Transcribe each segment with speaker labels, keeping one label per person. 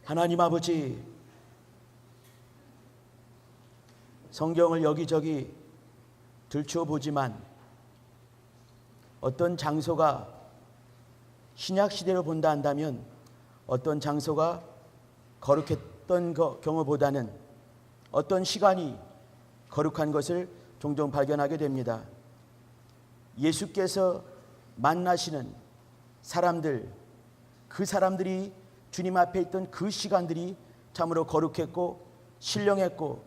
Speaker 1: 하나님 아버지, 성경을 여기저기 들추어 보지만 어떤 장소가 신약 시대로 본다 한다면 어떤 장소가 거룩했던 경우보다는 어떤 시간이 거룩한 것을 종종 발견하게 됩니다. 예수께서 만나시는 사람들, 그 사람들이 주님 앞에 있던 그 시간들이 참으로 거룩했고 신령했고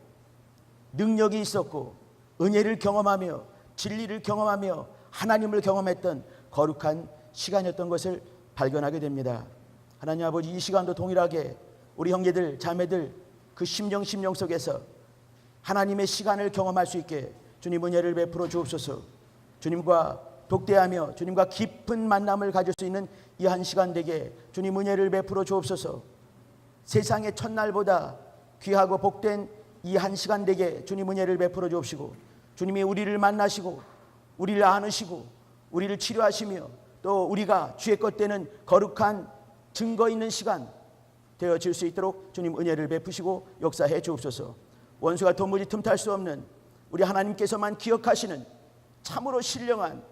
Speaker 1: 능력이 있었고 은혜를 경험하며 진리를 경험하며 하나님을 경험했던 거룩한 시간이었던 것을 발견하게 됩니다. 하나님 아버지, 이 시간도 동일하게 우리 형제들 자매들 그 심령 속에서 하나님의 시간을 경험할 수 있게 주님 은혜를 베풀어 주옵소서. 주님과 독대하며 주님과 깊은 만남을 가질 수 있는 이 한 시간 되게 주님 은혜를 베풀어 주옵소서. 세상의 첫날보다 귀하고 복된 이 한 시간 되게 주님 은혜를 베풀어 주옵시고, 주님이 우리를 만나시고 우리를 안으시고 우리를 치료하시며 또 우리가 주의 것 되는 거룩한 증거 있는 시간 되어질 수 있도록 주님 은혜를 베푸시고 역사해 주옵소서. 원수가 도무지 틈탈 수 없는 우리 하나님께서만 기억하시는 참으로 신령한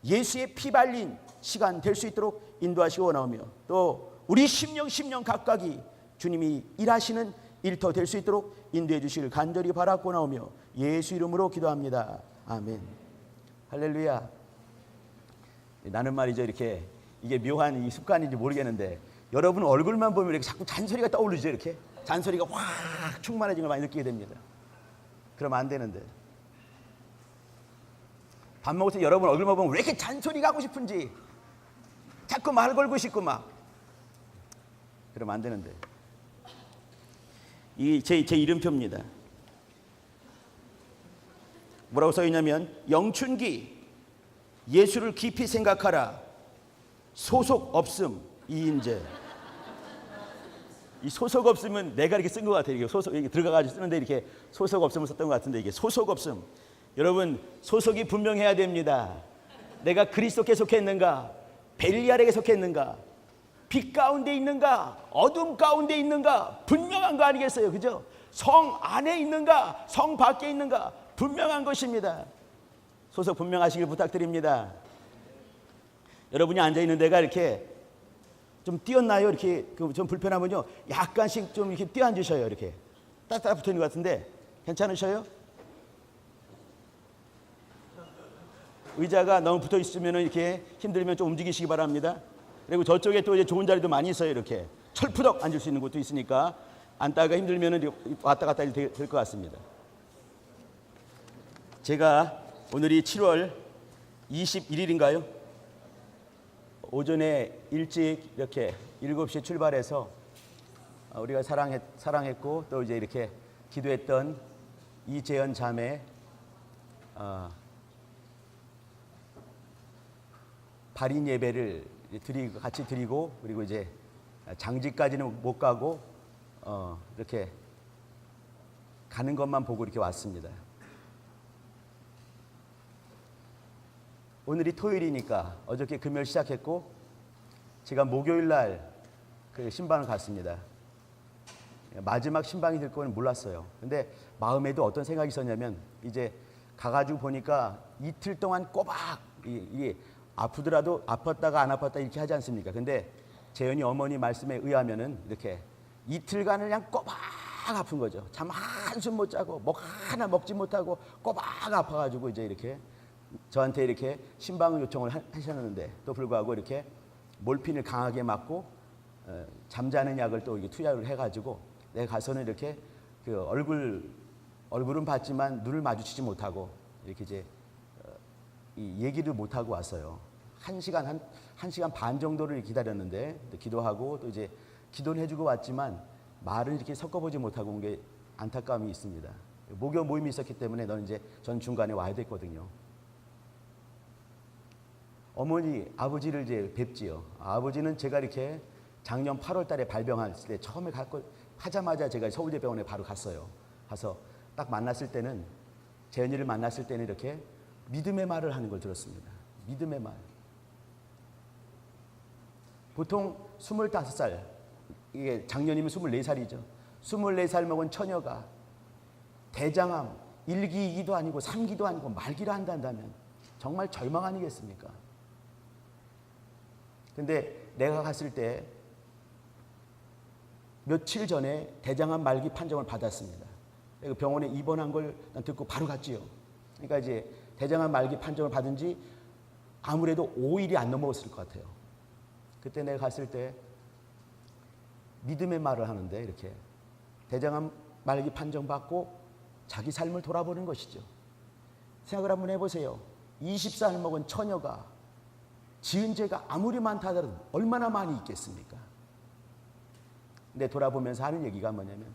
Speaker 1: 예수의 피 발린 시간 될 수 있도록 인도하시고 원하오며, 또 우리 심령 각각이 주님이 일하시는 일터 될 수 있도록 인도해 주시길 간절히 바라고 나오며 예수 이름으로 기도합니다. 아멘. 할렐루야. 나는 말이죠, 이렇게 이게 묘한 이 습관인지 모르겠는데 여러분 얼굴만 보면 이렇게 자꾸 잔소리가 떠오르죠. 이렇게 잔소리가 확 충만해진 걸 많이 느끼게 됩니다. 그러면 안 되는데, 밥 먹을 때 여러분 얼굴만 보면 왜 이렇게 잔소리가 하고 싶은지 자꾸 말 걸고 싶고 막 그러면 안 되는데, 이 제 이름표입니다. 뭐라고 써 있냐면 영춘기 예수를 깊이 생각하라 소속 없음 이인재. 이 소속 없음은 내가 이렇게 쓴 것 같아요. 이게 소속 이렇게 들어가가지고 쓰는데 이렇게 소속 없음을 썼던 것 같은데, 이게 소속 없음. 여러분 소속이 분명해야 됩니다. 내가 그리스도께 속했는가, 벨리알에게 속했는가, 빛 가운데 있는가, 어둠 가운데 있는가, 분명한 거 아니겠어요? 그죠? 성 안에 있는가, 성 밖에 있는가, 분명한 것입니다. 소속 분명하시길 부탁드립니다. 여러분이 앉아 있는 데가 이렇게 좀 띄었나요? 이렇게 좀 불편하면요, 약간씩 좀 이렇게 띄어 앉으셔요. 이렇게 따뜻하게 붙어 있는 것 같은데 괜찮으셔요? 의자가 너무 붙어 있으면 이렇게 힘들면 좀 움직이시기 바랍니다. 그리고 저쪽에 또 이제 좋은 자리도 많이 있어요. 이렇게 철푸덕 앉을 수 있는 곳도 있으니까 앉다가 힘들면 왔다 갔다 해도 될 것 같습니다. 제가 오늘이 7월 21일인가요? 오전에 일찍 이렇게 7시에 출발해서 우리가 사랑했고 또 이제 이렇게 기도했던 이재현 자매 발인 예배를 같이 드리고, 그리고 이제 장지까지는 못 가고 이렇게 가는 것만 보고 이렇게 왔습니다. 오늘이 토요일이니까 어저께 금요일 시작했고 제가 목요일 날 그 신방을 갔습니다. 마지막 신방이 될 거는 몰랐어요. 근데 마음에도 어떤 생각이 있었냐면, 이제 가가지고 보니까 이틀 동안 꼬박 이게 아프더라도 아팠다가 안 아팠다 이렇게 하지 않습니까? 근데 재현이 어머니 말씀에 의하면은 이렇게 이틀간을 그냥 꼬박 아픈 거죠. 잠 한숨 못 자고 뭐 하나 먹지 못하고 꼬박 아파가지고 이제 이렇게 저한테 이렇게 신방 요청을 하셨는데, 또 불구하고 이렇게 몰핀을 강하게 맞고 잠자는 약을 또 투약을 해가지고 내가 가서는 이렇게 그 얼굴은 봤지만 눈을 마주치지 못하고 이렇게 이제 이 얘기를 못 하고 왔어요. 한 시간 반 정도를 기다렸는데 기도하고 또 이제 기도는 해주고 왔지만 말을 이렇게 섞어보지 못하고 온 게 안타까움이 있습니다. 목요 모임이 있었기 때문에 전 중간에 와야 됐거든요. 어머니, 아버지를 이제 뵙지요. 아버지는 제가 이렇게 작년 8월 달에 발병할 때 처음에 하자마자 제가 서울대병원에 바로 갔어요. 가서 딱 만났을 때는, 재현이를 만났을 때는 이렇게 믿음의 말을 하는 걸 들었습니다. 믿음의 말. 보통 25살, 이게 작년이면 24살이죠. 24살 먹은 처녀가 대장암 1기, 2기도 아니고 3기도 아니고 말기를 한다면 정말 절망 아니겠습니까? 근데 내가 갔을 때 며칠 전에 대장암 말기 판정을 받았습니다. 병원에 입원한 걸 듣고 바로 갔지요. 그러니까 이제 대장암 말기 판정을 받은 지 아무래도 5일이 안 넘어갔을 것 같아요. 그때 내가 갔을 때 믿음의 말을 하는데 이렇게 대장암 말기 판정 받고 자기 삶을 돌아보는 것이죠. 생각을 한번 해보세요. 20살 먹은 처녀가 지은 죄가 아무리 많다 하더라도 얼마나 많이 있겠습니까? 근데 돌아보면서 하는 얘기가 뭐냐면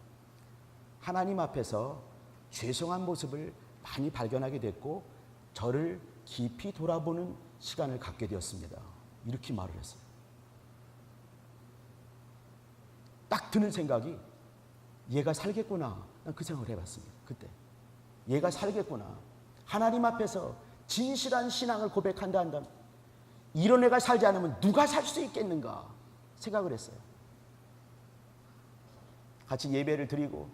Speaker 1: 하나님 앞에서 죄송한 모습을 많이 발견하게 됐고 저를 깊이 돌아보는 시간을 갖게 되었습니다. 이렇게 말을 했어요. 딱 드는 생각이 얘가 살겠구나. 난 그 생각을 해봤습니다. 그때 얘가 살겠구나. 하나님 앞에서 진실한 신앙을 고백한다 한다면 이런 애가 살지 않으면 누가 살 수 있겠는가 생각을 했어요. 같이 예배를 드리고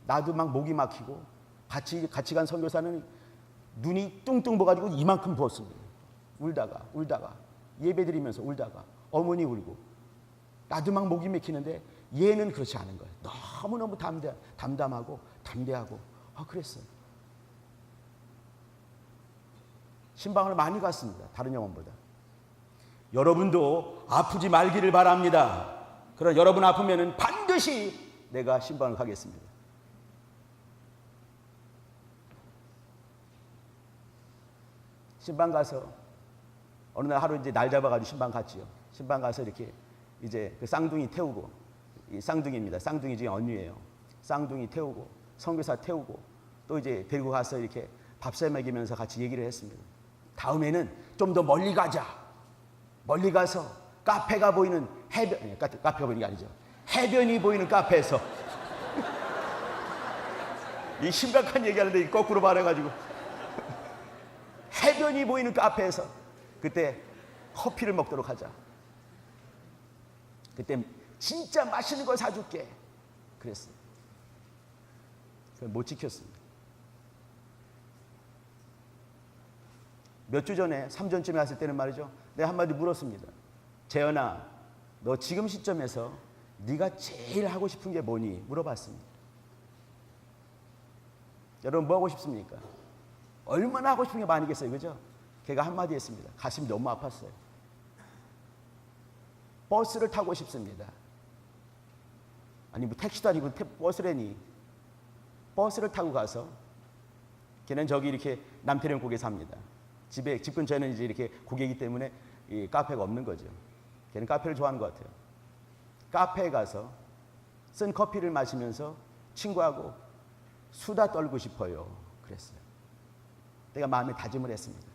Speaker 1: 나도 막 목이 막히고 같이 간 선교사는 눈이 뚱뚱 부어가지고 이만큼 부었습니다. 울다가 예배 드리면서 울다가 어머니 울고 나도 막 목이 막히는데 얘는 그렇지 않은 거예요. 너무너무 담담하고 담대하고 그랬어요. 신방을 많이 갔습니다. 다른 영혼보다. 여러분도 아프지 말기를 바랍니다. 그러나 여러분 아프면은 반드시 내가 신방을 가겠습니다. 신방 가서 어느 날 하루 이제 날 잡아가지고 신방 갔지요. 신방 가서 이렇게 이제 그 쌍둥이 태우고, 이 쌍둥이입니다. 쌍둥이 중에 언니예요. 쌍둥이 태우고 선교사 태우고 또 이제 데리고 가서 이렇게 밥살 먹이면서 같이 얘기를 했습니다. 다음에는 좀 더 멀리 가자. 멀리 가서 카페가 보이는 해변, 카페가 보이는 게 아니죠. 해변이 보이는 카페에서 이 심각한 얘기하는데 거꾸로 말해가지고 해변이 보이는 카페에서 그때 커피를 먹도록 하자. 그때 진짜 맛있는 걸 사줄게. 그랬어요. 못 지켰습니다. 몇 주 전에 3전쯤에 왔을 때는 말이죠. 내가 한마디 물었습니다. 재현아, 너 지금 시점에서 네가 제일 하고 싶은 게 뭐니? 물어봤습니다. 여러분 뭐 하고 싶습니까? 얼마나 하고 싶은 게 많이겠어요. 그죠? 걔가 한마디 했습니다. 가슴이 너무 아팠어요. 버스를 타고 싶습니다. 아니 뭐 택시도 아니고 버스래니. 버스를 타고 가서 걔는 저기 이렇게 남태령국에 삽니다. 집 근처에는 이제 이렇게 고객이기 때문에 이 카페가 없는 거죠. 걔는 카페를 좋아하는 것 같아요. 카페에 가서 쓴 커피를 마시면서 친구하고 수다 떨고 싶어요. 그랬어요. 내가 마음에 다짐을 했습니다.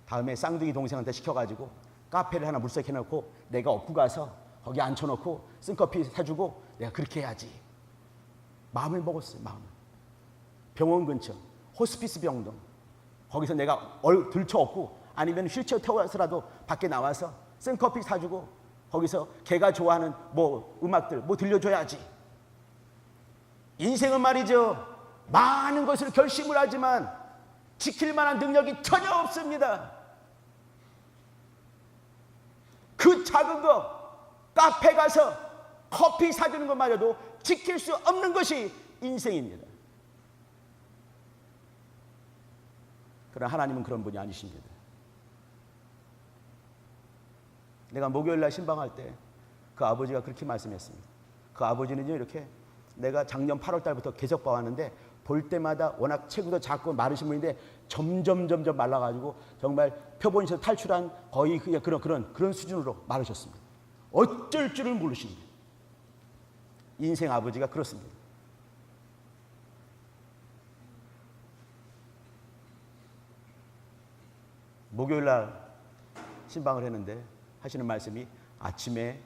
Speaker 1: 다음에 쌍둥이 동생한테 시켜가지고 카페를 하나 물색해놓고 내가 업고 가서 거기 앉혀놓고 쓴 커피 사주고 내가 그렇게 해야지. 마음을 먹었어요. 마음을. 병원 근처 호스피스 병동 거기서 내가 들쳐업고 아니면 휠체어 태워서라도 밖에 나와서 쓴 커피 사주고 거기서 걔가 좋아하는 뭐 음악들 뭐 들려줘야지. 인생은 말이죠. 많은 것을 결심을 하지만 지킬 만한 능력이 전혀 없습니다. 그 작은 거 카페 가서 커피 사주는 것마저도 지킬 수 없는 것이 인생입니다. 그러나 하나님은 그런 분이 아니십니다. 내가 목요일날 신방할 때 그 아버지가 그렇게 말씀했습니다. 그 아버지는요 이렇게 내가 작년 8월 달부터 계속 봐왔는데 볼 때마다 워낙 체구도 작고 마르신 분인데 점점 말라가지고 정말 표본에서 탈출한 거의 그런 수준으로 마르셨습니다. 어쩔 줄을 모르십니다. 인생 아버지가 그렇습니다. 목요일날 신방을 했는데 하시는 말씀이 아침에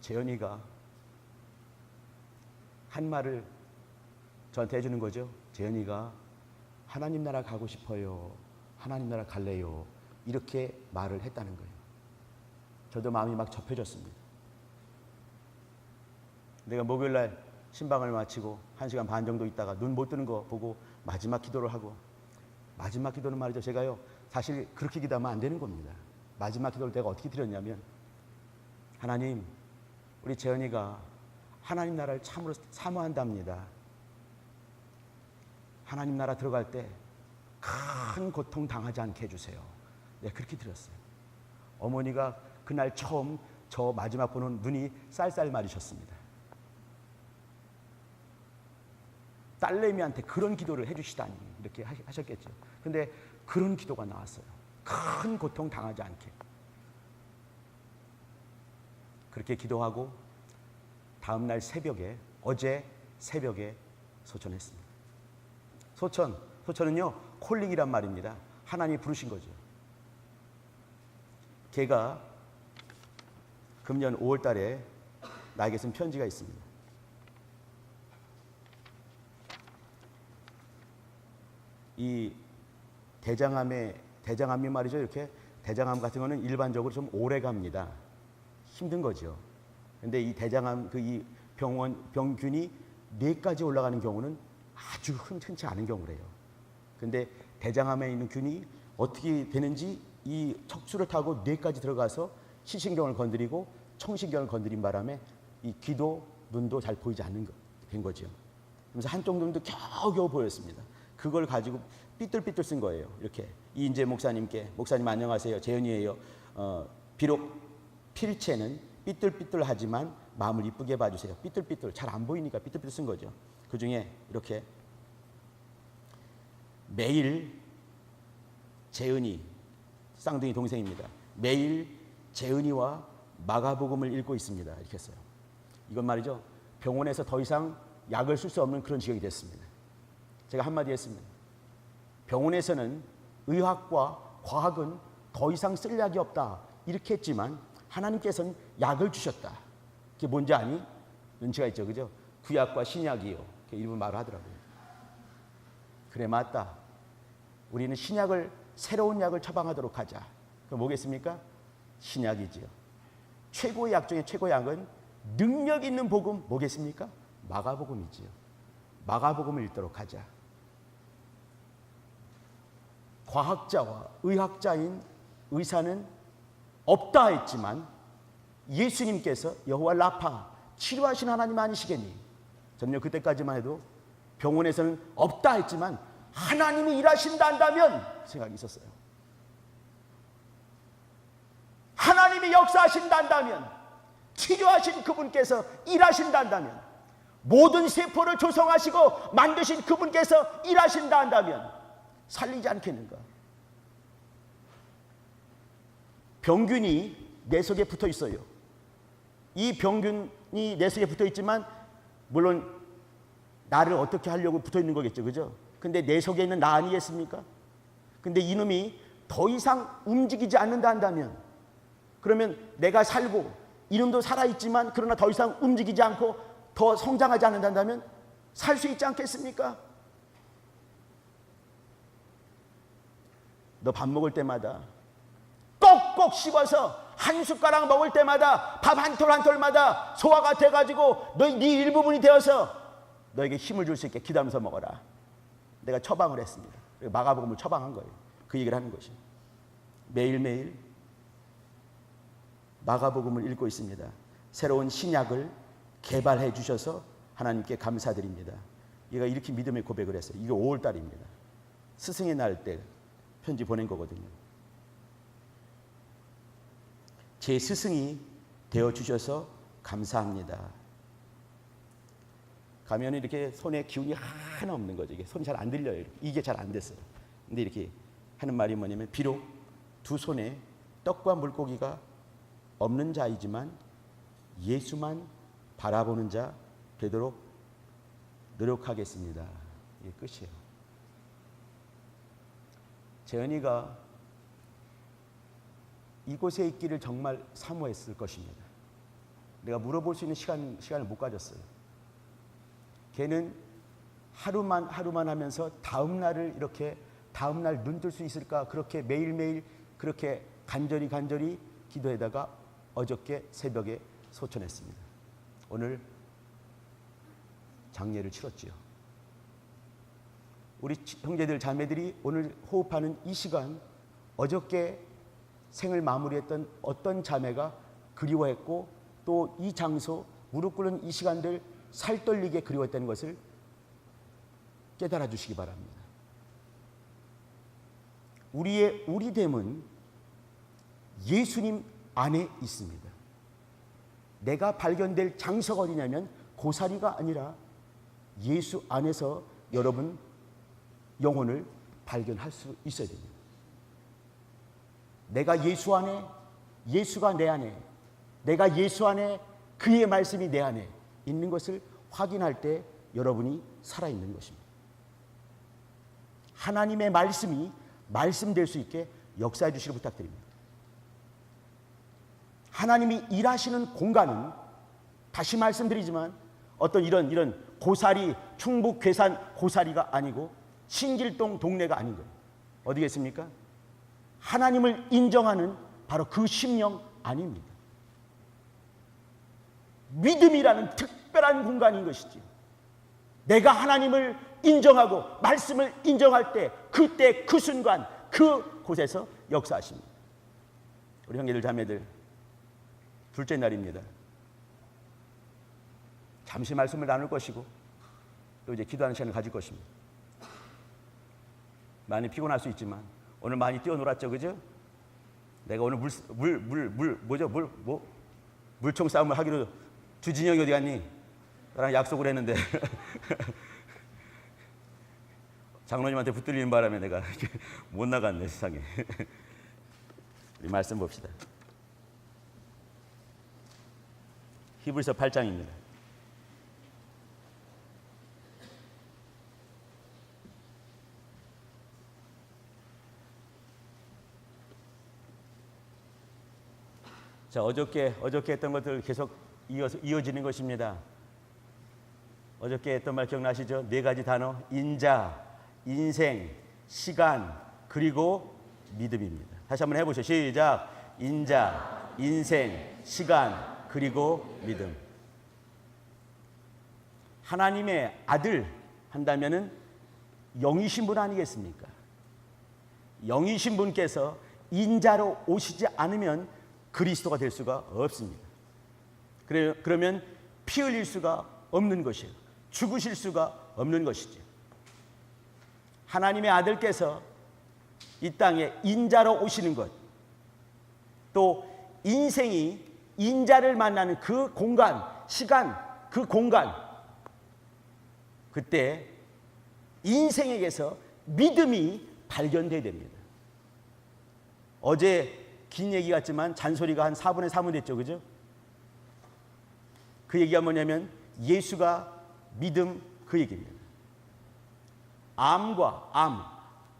Speaker 1: 재현이가 한 말을 저한테 해주는 거죠. 재현이가 하나님 나라 가고 싶어요. 하나님 나라 갈래요. 이렇게 말을 했다는 거예요. 저도 마음이 막 접혀졌습니다. 내가 목요일 날 신방을 마치고 1시간 반 정도 있다가 눈 못 뜨는 거 보고 마지막 기도를 하고, 마지막 기도는 말이죠, 제가요 사실 그렇게 기도하면 안 되는 겁니다. 마지막 기도를 내가 어떻게 드렸냐면, 하나님, 우리 재현이가 하나님 나라를 참으로 사모한답니다. 하나님 나라 들어갈 때 큰 고통 당하지 않게 해주세요. 내가 그렇게 드렸어요. 어머니가 그날 처음 저 마지막 보는 눈이 쌀쌀 마르셨습니다. 딸내미한테 그런 기도를 해주시다니 이렇게 하셨겠죠. 근데 그런 기도가 나왔어요. 큰 고통 당하지 않게. 그렇게 기도하고 다음 날 새벽에, 어제 새벽에 소천했습니다. 소천은요 콜링이란 말입니다. 하나님이 부르신 거죠. 걔가 금년 5월 달에 나에게 쓴 편지가 있습니다. 이 대장암이 말이죠. 이렇게 대장암 같은 거는 일반적으로 좀 오래 갑니다. 힘든 거죠. 근데 이 대장암 이 병균이 4까지 올라가는 경우는 아주 흔치 않은 경우래요. 근데 대장암에 있는 균이 어떻게 되는지 이 척추를 타고 4까지 들어가서 시신경을 건드리고 청신경을 건드린 바람에 이 귀도 눈도 잘 보이지 않는 된 거죠. 그래서 한쪽 눈도 겨우겨우 보였습니다. 그걸 가지고 삐뚤삐뚤 쓴 거예요. 이렇게 이인재 목사님께, 목사님 안녕하세요, 재현이에요. 비록 필체는 삐뚤삐뚤하지만 마음을 이쁘게 봐주세요. 삐뚤삐뚤 잘 안 보이니까 삐뚤삐뚤 쓴 거죠. 그 중에 이렇게 매일 재은이, 쌍둥이 동생입니다. 매일 재은이와 마가복음을 읽고 있습니다. 이렇게 했어요. 이건 말이죠, 병원에서 더 이상 약을 쓸 수 없는 그런 지경이 됐습니다. 제가 한마디 했습니다. 병원에서는 의학과 과학은 더 이상 쓸 약이 없다 이렇게 했지만 하나님께서는 약을 주셨다. 그게 뭔지 아니? 눈치가 있죠, 그죠? 구약과 신약이요. 일부 말을 하더라고요. 그래, 맞다. 우리는 신약을, 새로운 약을 처방하도록 하자. 그럼 뭐겠습니까? 신약이지요. 최고의 약 중에 최고의 약은 능력 있는 복음 뭐겠습니까? 마가복음이지요. 마가복음을 읽도록 하자. 과학자와 의학자인 의사는 없다 했지만 예수님께서 여호와 라파, 치료하신 하나님 아니시겠니? 저는요 그때까지만 해도 병원에서는 없다 했지만 하나님이 일하신다 한다면 생각이 있었어요. 하나님이 역사하신다 한다면, 치료하신 그분께서 일하신다 한다면, 모든 세포를 조성하시고 만드신 그분께서 일하신다 한다면 살리지 않겠는가? 병균이 내 속에 붙어 있어요. 이 병균이 내 속에 붙어 있지만 물론 나를 어떻게 하려고 붙어 있는 거겠죠, 그죠? 근데 내 속에 있는 나 아니겠습니까? 근데 이놈이 더 이상 움직이지 않는다 한다면, 그러면 내가 살고 이놈도 살아있지만 그러나 더 이상 움직이지 않고 더 성장하지 않는다면 살 수 있지 않겠습니까? 너 밥 먹을 때마다 꼭꼭 씹어서 한 숟가락 먹을 때마다 밥 한 톨 한 톨마다 소화가 돼가지고 네 일부분이 되어서 너에게 힘을 줄 수 있게 기도하면서 먹어라. 내가 처방을 했습니다. 마가복음을 처방한 거예요. 그 얘기를 하는 것이. 매일매일 마가복음을 읽고 있습니다. 새로운 신약을 개발해 주셔서 하나님께 감사드립니다. 얘가 이렇게 믿음의 고백을 했어요. 이게 5월 달입니다. 스승의 날 때 편지 보낸 거거든요. 제 스승이 되어주셔서 감사합니다. 가면 이렇게 손에 기운이 하나 없는 거죠. 이게 손이 잘 안 들려요. 이게 잘 안 됐어요. 근데 이렇게 하는 말이 뭐냐면, 비록 두 손에 떡과 물고기가 없는 자이지만 예수만 바라보는 자 되도록 노력하겠습니다. 이게 끝이에요. 재현이가 이곳에 있기를 정말 사모했을 것입니다. 내가 물어볼 수 있는 시간을 못 가졌어요. 걔는 하루만 하면서 다음 날을 이렇게 다음 날 눈 뜰 수 있을까 그렇게 매일매일 그렇게 간절히 기도에다가 어저께 새벽에 소천했습니다. 오늘 장례를 치렀지요. 우리 형제들 자매들이 오늘 호흡하는 이 시간, 어저께 생을 마무리했던 어떤 자매가 그리워했고 또 이 장소, 무릎 꿇는 이 시간들 살떨리게 그리워했다는 것을 깨달아 주시기 바랍니다. 우리의 우리됨은 예수님 안에 있습니다. 내가 발견될 장소가 어디냐면 고사리가 아니라 예수 안에서 여러분 영혼을 발견할 수 있어야 됩니다. 내가 예수 안에, 예수가 내 안에, 내가 예수 안에, 그의 말씀이 내 안에 있는 것을 확인할 때 여러분이 살아있는 것입니다. 하나님의 말씀이 말씀될 수 있게 역사해 주시길 부탁드립니다. 하나님이 일하시는 공간은 다시 말씀드리지만 어떤 이런 고사리, 충북 괴산 고사리가 아니고 신길동 동네가 아닌 거예요. 어디겠습니까? 하나님을 인정하는 바로 그 심령 안입니다. 믿음이라는 특별한 공간인 것이지. 내가 하나님을 인정하고 말씀을 인정할 때 그때 그 순간 그곳에서 역사하십니다. 우리 형제들 자매들, 둘째 날입니다. 잠시 말씀을 나눌 것이고 또 이제 기도하는 시간을 가질 것입니다. 많이 피곤할 수 있지만 오늘 많이 뛰어놀았죠, 그죠? 내가 오늘 물총 싸움을 하기로 주진영이 어디 갔니? 나랑 약속을 했는데 장로님한테 붙들리는 바람에 내가 못 나갔네, 세상에. 우리 말씀 봅시다. 히브리서 8장입니다. 자, 어저께 했던 것들 계속 이어지는 것입니다. 어저께 했던 말 기억나시죠? 4가지 단어: 인자, 인생, 시간, 그리고 믿음입니다. 다시 한번 해보시죠. 시작. 인자, 인생, 시간, 그리고 믿음. 하나님의 아들 한다면은 영이신 분 아니겠습니까? 영이신 분께서 인자로 오시지 않으면 그리스도가 될 수가 없습니다. 그러면 피 흘릴 수가 없는 것이에요. 죽으실 수가 없는 것이죠. 하나님의 아들께서 이 땅에 인자로 오시는 것, 또 인생이 인자를 만나는 그 공간, 시간, 그 공간, 그때 인생에게서 믿음이 발견돼야 됩니다. 어제 긴 얘기 같지만 잔소리가 한 4분의 3은 됐죠, 그죠? 그 얘기가 뭐냐면 예수가 믿음, 그 얘기입니다. 암과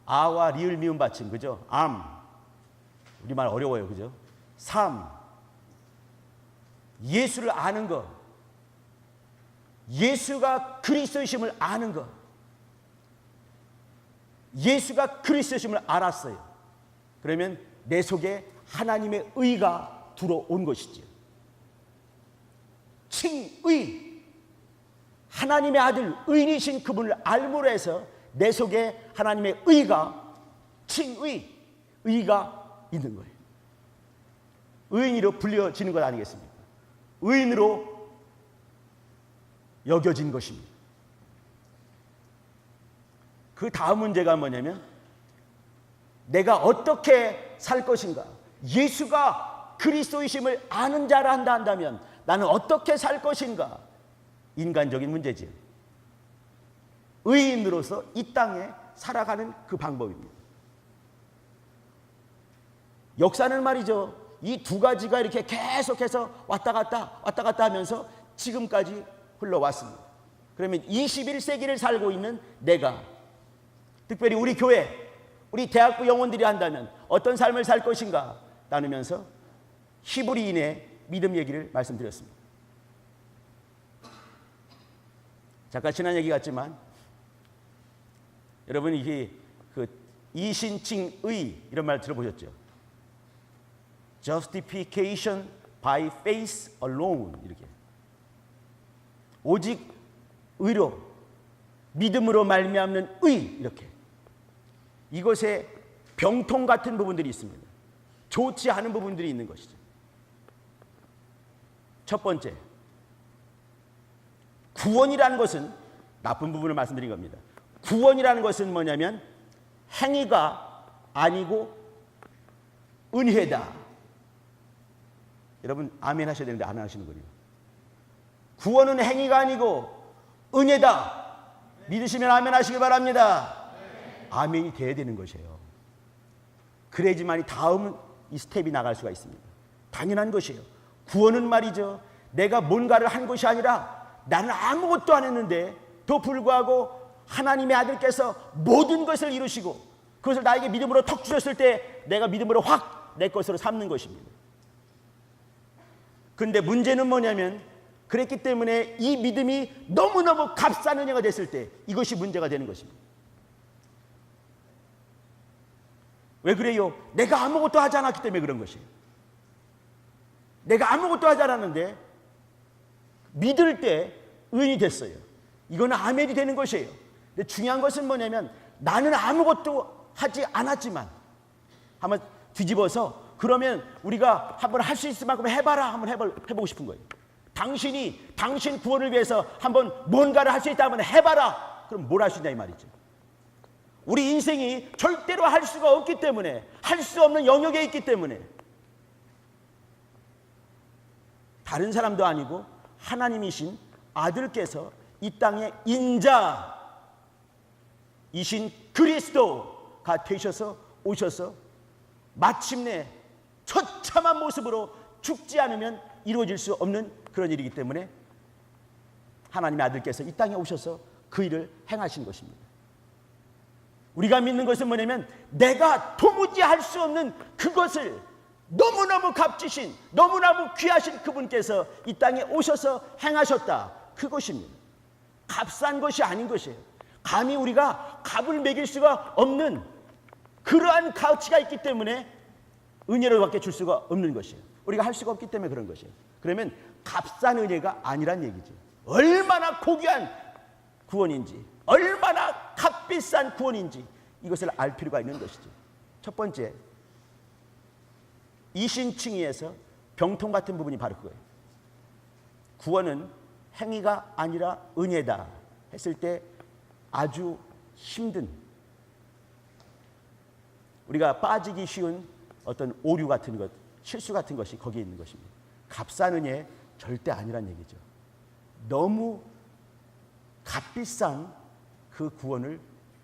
Speaker 1: 아와 리을 미음 받침, 그죠? 우리말 어려워요, 그죠? 예수를 아는 것, 예수가 그리스도이심을 아는 것, 예수가 그리스도이심을 알았어요. 그러면 내 속에 하나님의 의가 들어온 것이지요. 칭의, 하나님의 아들 의인이신 그분을 알므로 해서 내 속에 하나님의 의가, 칭의, 의가 있는 거예요. 의인으로 불려지는 것 아니겠습니까? 의인으로 여겨진 것입니다. 그 다음 문제가 뭐냐면 내가 어떻게 살 것인가? 예수가 그리스도이심을 아는 자라 한다면 나는 어떻게 살 것인가? 인간적인 문제지요. 의인으로서 이 땅에 살아가는 그 방법입니다. 역사는 말이죠, 이 두 가지가 이렇게 계속해서 왔다 갔다 하면서 지금까지 흘러왔습니다. 그러면 21세기를 살고 있는 내가, 특별히 우리 교회, 우리 대학부 영혼들이 한다면 어떤 삶을 살 것인가 나누면서 히브리인의 믿음 얘기를 말씀드렸습니다. 잠깐 지난 얘기 같지만 여러분 이게 그 이신칭의 이런 말 들어보셨죠? Justification by faith alone, 이렇게 오직 의로, 믿음으로 말미암는 의, 이렇게 이것에 병통 같은 부분들이 있습니다. 좋지 않은 부분들이 있는 것이죠. 첫 번째, 구원이라는 것은 나쁜 부분을 말씀드린 겁니다. 구원이라는 것은 뭐냐면 행위가 아니고 은혜다. 여러분 아멘 하셔야 되는데 안 하시는군요. 구원은 행위가 아니고 은혜다. 믿으시면 아멘 하시기 바랍니다. 아멘이 돼야 되는 것이에요. 그래야지만이 다음 이 스텝이 나갈 수가 있습니다. 당연한 것이에요. 구원은 말이죠, 내가 뭔가를 한 것이 아니라 나는 아무것도 안 했는데 또 불구하고 하나님의 아들께서 모든 것을 이루시고 그것을 나에게 믿음으로 턱 주셨을 때 내가 믿음으로 확 내 것으로 삼는 것입니다. 그런데 문제는 뭐냐면 그랬기 때문에 이 믿음이 너무너무 값싼 은혜가 됐을 때 이것이 문제가 되는 것입니다. 왜 그래요? 내가 아무것도 하지 않았기 때문에 그런 것이에요. 내가 아무것도 하지 않았는데 믿을 때 의인이 됐어요. 이거는 아멘이 되는 것이에요. 근데 중요한 것은 뭐냐면 나는 아무것도 하지 않았지만 한번 뒤집어서 그러면 우리가 한번 할 수 있을 만큼 해봐라 한번 해보고 싶은 거예요. 당신 구원을 위해서 한번 뭔가를 할 수 있다 하면 해봐라. 그럼 뭘 할 수 있냐 이 말이죠. 우리 인생이 절대로 할 수가 없기 때문에, 할 수 없는 영역에 있기 때문에 다른 사람도 아니고 하나님이신 아들께서 이 땅에 인자이신 그리스도가 되셔서 오셔서 마침내 처참한 모습으로 죽지 않으면 이루어질 수 없는 그런 일이기 때문에 하나님의 아들께서 이 땅에 오셔서 그 일을 행하신 것입니다. 우리가 믿는 것은 뭐냐면 내가 도무지 할 수 없는 그것을 너무너무 값지신, 너무너무 귀하신 그분께서 이 땅에 오셔서 행하셨다. 그것입니다. 값싼 것이 아닌 것이에요. 감히 우리가 값을 매길 수가 없는 그러한 가치가 있기 때문에 은혜로밖에 줄 수가 없는 것이에요. 우리가 할 수가 없기 때문에 그런 것이에요. 그러면 값싼 은혜가 아니란 얘기죠. 얼마나 고귀한 구원인지, 얼마나 값비싼 구원인지 이것을 알 필요가 있는 것이죠. 첫 번째, 이신칭의에서 병통 같은 부분이 바로 그거예요. 구원은 행위가 아니라 은혜다 했을 때 아주 힘든, 우리가 빠지기 쉬운 어떤 오류 같은 것, 실수 같은 것이 거기에 있는 것입니다. 값싼 은혜 절대 아니란 얘기죠. 너무 값비싼 그 구원을,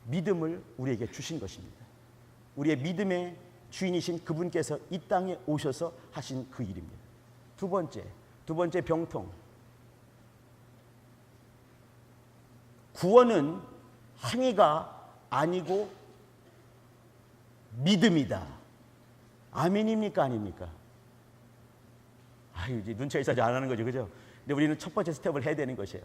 Speaker 1: 믿음을 우리에게 주신 것입니다. 우리의 믿음의 주인이신 그분께서 이 땅에 오셔서 하신 그 일입니다. 두 번째 병통. 구원은 행위가 아니고 믿음이다. 아멘입니까? 아닙니까? 아유, 이제 눈치가 있어서 안 하는 거죠. 그죠? 근데 우리는 첫 번째 스텝을 해야 되는 것이에요.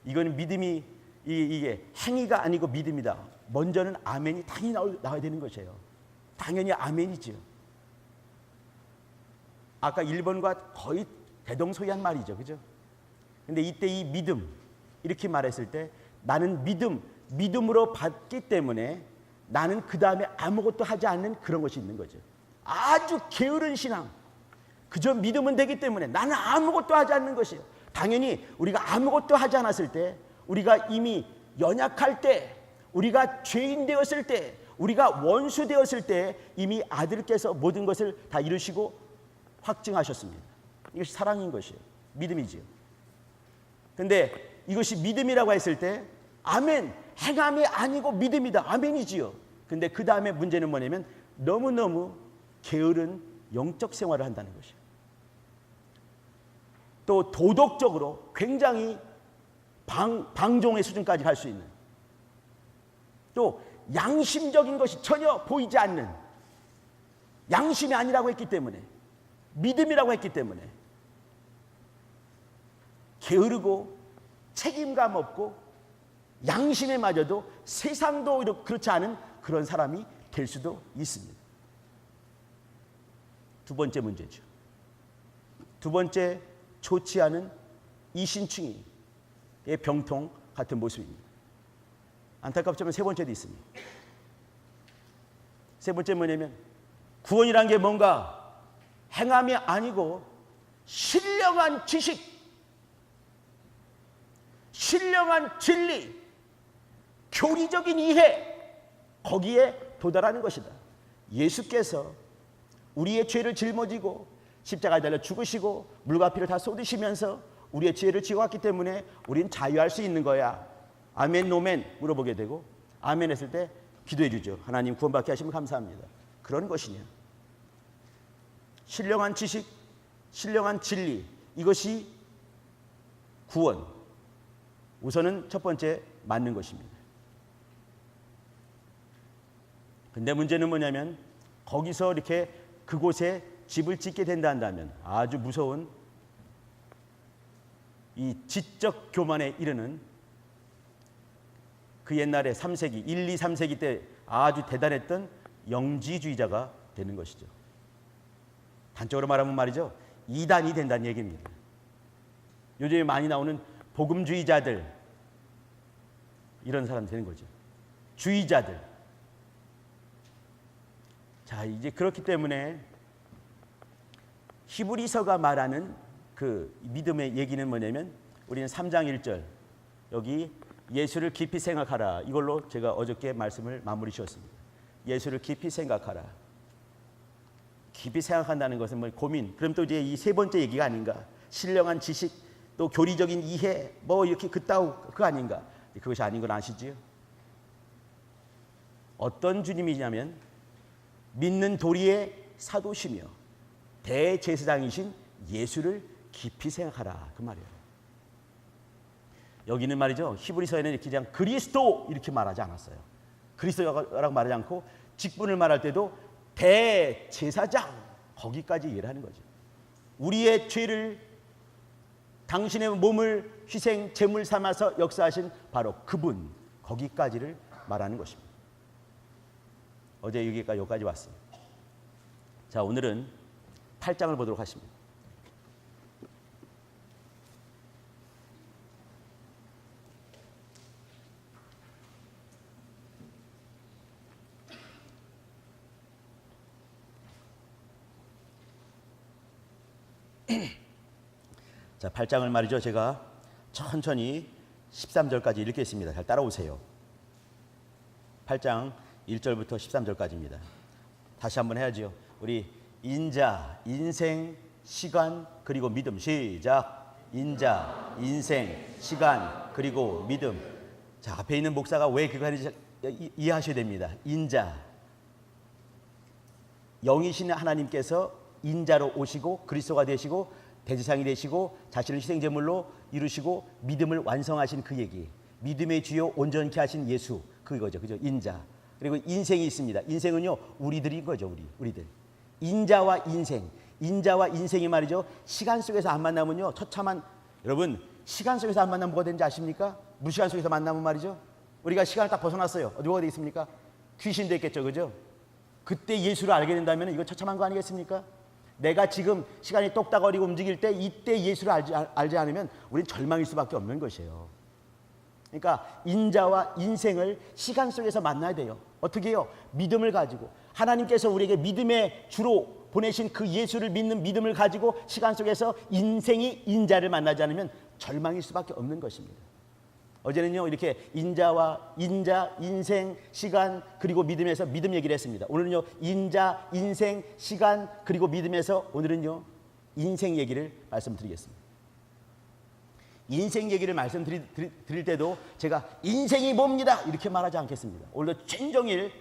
Speaker 1: 이거는 믿음이, 이게 행위가 아니고 믿음이다. 먼저는 아멘이 당연히 나와야 되는 것이에요. 당연히 아멘이죠. 아까 1번과 거의 대동소이한 말이죠. 그죠? 근데 이때 이 믿음, 이렇게 말했을 때 나는 믿음으로 받기 때문에 나는 그 다음에 아무것도 하지 않는 그런 것이 있는 거죠. 아주 게으른 신앙. 그저 믿으면 되기 때문에 나는 아무것도 하지 않는 것이에요. 당연히 우리가 아무것도 하지 않았을 때, 우리가 이미 연약할 때, 우리가 죄인 되었을 때, 우리가 원수 되었을 때 이미 아들께서 모든 것을 다 이루시고 확증하셨습니다. 이것이 사랑인 것이에요. 믿음이지요. 근데 이것이 믿음이라고 했을 때 아멘, 행함이 아니고 믿음이다. 아멘이지요. 근데 그 다음에 문제는 뭐냐면 너무너무 게으른 영적 생활을 한다는 것이에요. 또 도덕적으로 굉장히 방종의 수준까지 갈 수 있는, 또 양심적인 것이 전혀 보이지 않는, 양심이 아니라고 했기 때문에, 믿음이라고 했기 때문에 게으르고 책임감 없고 양심에 맞아도 세상도 그렇지 않은 그런 사람이 될 수도 있습니다. 두 번째 문제죠. 두 번째, 좋지 않은 이신칭의의 병통 같은 모습입니다. 안타깝지만 세 번째도 있습니다. 세 번째 뭐냐면 구원이란 게 뭔가 행함이 아니고 신령한 지식, 신령한 진리, 교리적인 이해, 거기에 도달하는 것이다. 예수께서 우리의 죄를 짊어지고 십자가에 달려 죽으시고 물과 피를 다 쏟으시면서 우리의 죄를 지어왔기 때문에 우리는 자유할 수 있는 거야. 아멘, 노멘 물어보게 되고 아멘 했을 때 기도해 주죠. 하나님 구원받게 하시면 감사합니다. 그런 것이냐. 신령한 지식, 신령한 진리, 이것이 구원. 우선은 첫 번째 맞는 것입니다. 근데 문제는 뭐냐면 거기서 이렇게 그곳에 집을 짓게 된다 한다면 아주 무서운 이 지적 교만에 이르는 그 옛날에 3세기, 1, 2, 3세기 때 아주 대단했던 영지주의자가 되는 것이죠. 단적으로 말하면 말이죠. 이단이 된다는 얘기입니다. 요즘에 많이 나오는 복음주의자들, 이런 사람 되는 거죠. 주의자들. 자, 이제 그렇기 때문에 히브리서가 말하는 그 믿음의 얘기는 뭐냐면 우리는 3장 1절 여기 예수를 깊이 생각하라. 이걸로 제가 어저께 말씀을 마무리 지었습니다. 예수를 깊이 생각하라. 깊이 생각한다는 것은 뭐 고민. 그럼 또 이제 이 세 번째 얘기가 아닌가. 신령한 지식, 또 교리적인 이해, 뭐 이렇게 그따우 그거 아닌가. 그것이 아닌 건 아시지요? 어떤 주님이냐면 믿는 도리의 사도시며 대제사장이신 예수를 깊이 생각하라. 그 말이에요. 여기는 말이죠. 히브리서에는 이렇게 그냥 그리스도 이렇게 말하지 않았어요. 그리스도라고 말하지 않고 직분을 말할 때도 대제사장 거기까지 이해를 하는 거죠. 우리의 죄를 당신의 몸을 희생 제물 삼아서 역사하신 바로 그분 거기까지를 말하는 것입니다. 어제 여기까지 왔어요. 자, 오늘은 8장을 보도록 하십니다. 자, 8장을 말이죠. 제가 천천히 13절까지 읽겠습니다. 잘 따라오세요. 8장 1절부터 13절까지입니다. 다시 한번 해야죠. 우리 인자, 인생, 시간, 그리고 믿음. 시작. 인자, 인생, 시간, 그리고 믿음. 자, 앞에 있는 목사가 왜 그거 하는지 이해하셔야 됩니다. 인자. 영이신 하나님께서 인자로 오시고 그리스도가 되시고 대제사장이 되시고 자신을 희생제물로 이루시고 믿음을 완성하신 그 얘기. 믿음의 주요 온전케 하신 예수. 그거죠. 그죠? 인자. 그리고 인생이 있습니다. 인생은요, 우리들인 거죠. 우리들. 인자와 인생. 인자와 인생이 말이죠. 시간 속에서 안 만나면요, 처참한, 여러분, 시간 속에서 안 만나면 뭐가 되는지 아십니까? 무시간 속에서 만나면 말이죠. 우리가 시간을 딱 벗어났어요. 어디 뭐가 되겠습니까? 귀신 됐겠죠. 그죠? 그때 예수를 알게 된다면 이거 처참한 거 아니겠습니까? 내가 지금 시간이 똑딱거리고 움직일 때 이때 예수를 알지 않으면 우리는 절망일 수밖에 없는 것이에요. 그러니까 인자와 인생을 시간 속에서 만나야 돼요. 어떻게 해요? 믿음을 가지고 하나님께서 우리에게 믿음의 주로 보내신 그 예수를 믿는 믿음을 가지고 시간 속에서 인생이 인자를 만나지 않으면 절망일 수밖에 없는 것입니다. 어제는요, 이렇게 인자, 인생, 시간, 그리고 믿음에서 믿음 얘기를 했습니다. 오늘은요, 인자, 인생, 시간, 그리고 믿음에서 오늘은요, 인생 얘기를 말씀드리겠습니다. 인생 얘기를 말씀드릴 때도 제가 인생이 뭡니다 이렇게 말하지 않겠습니다. 오늘도 전종일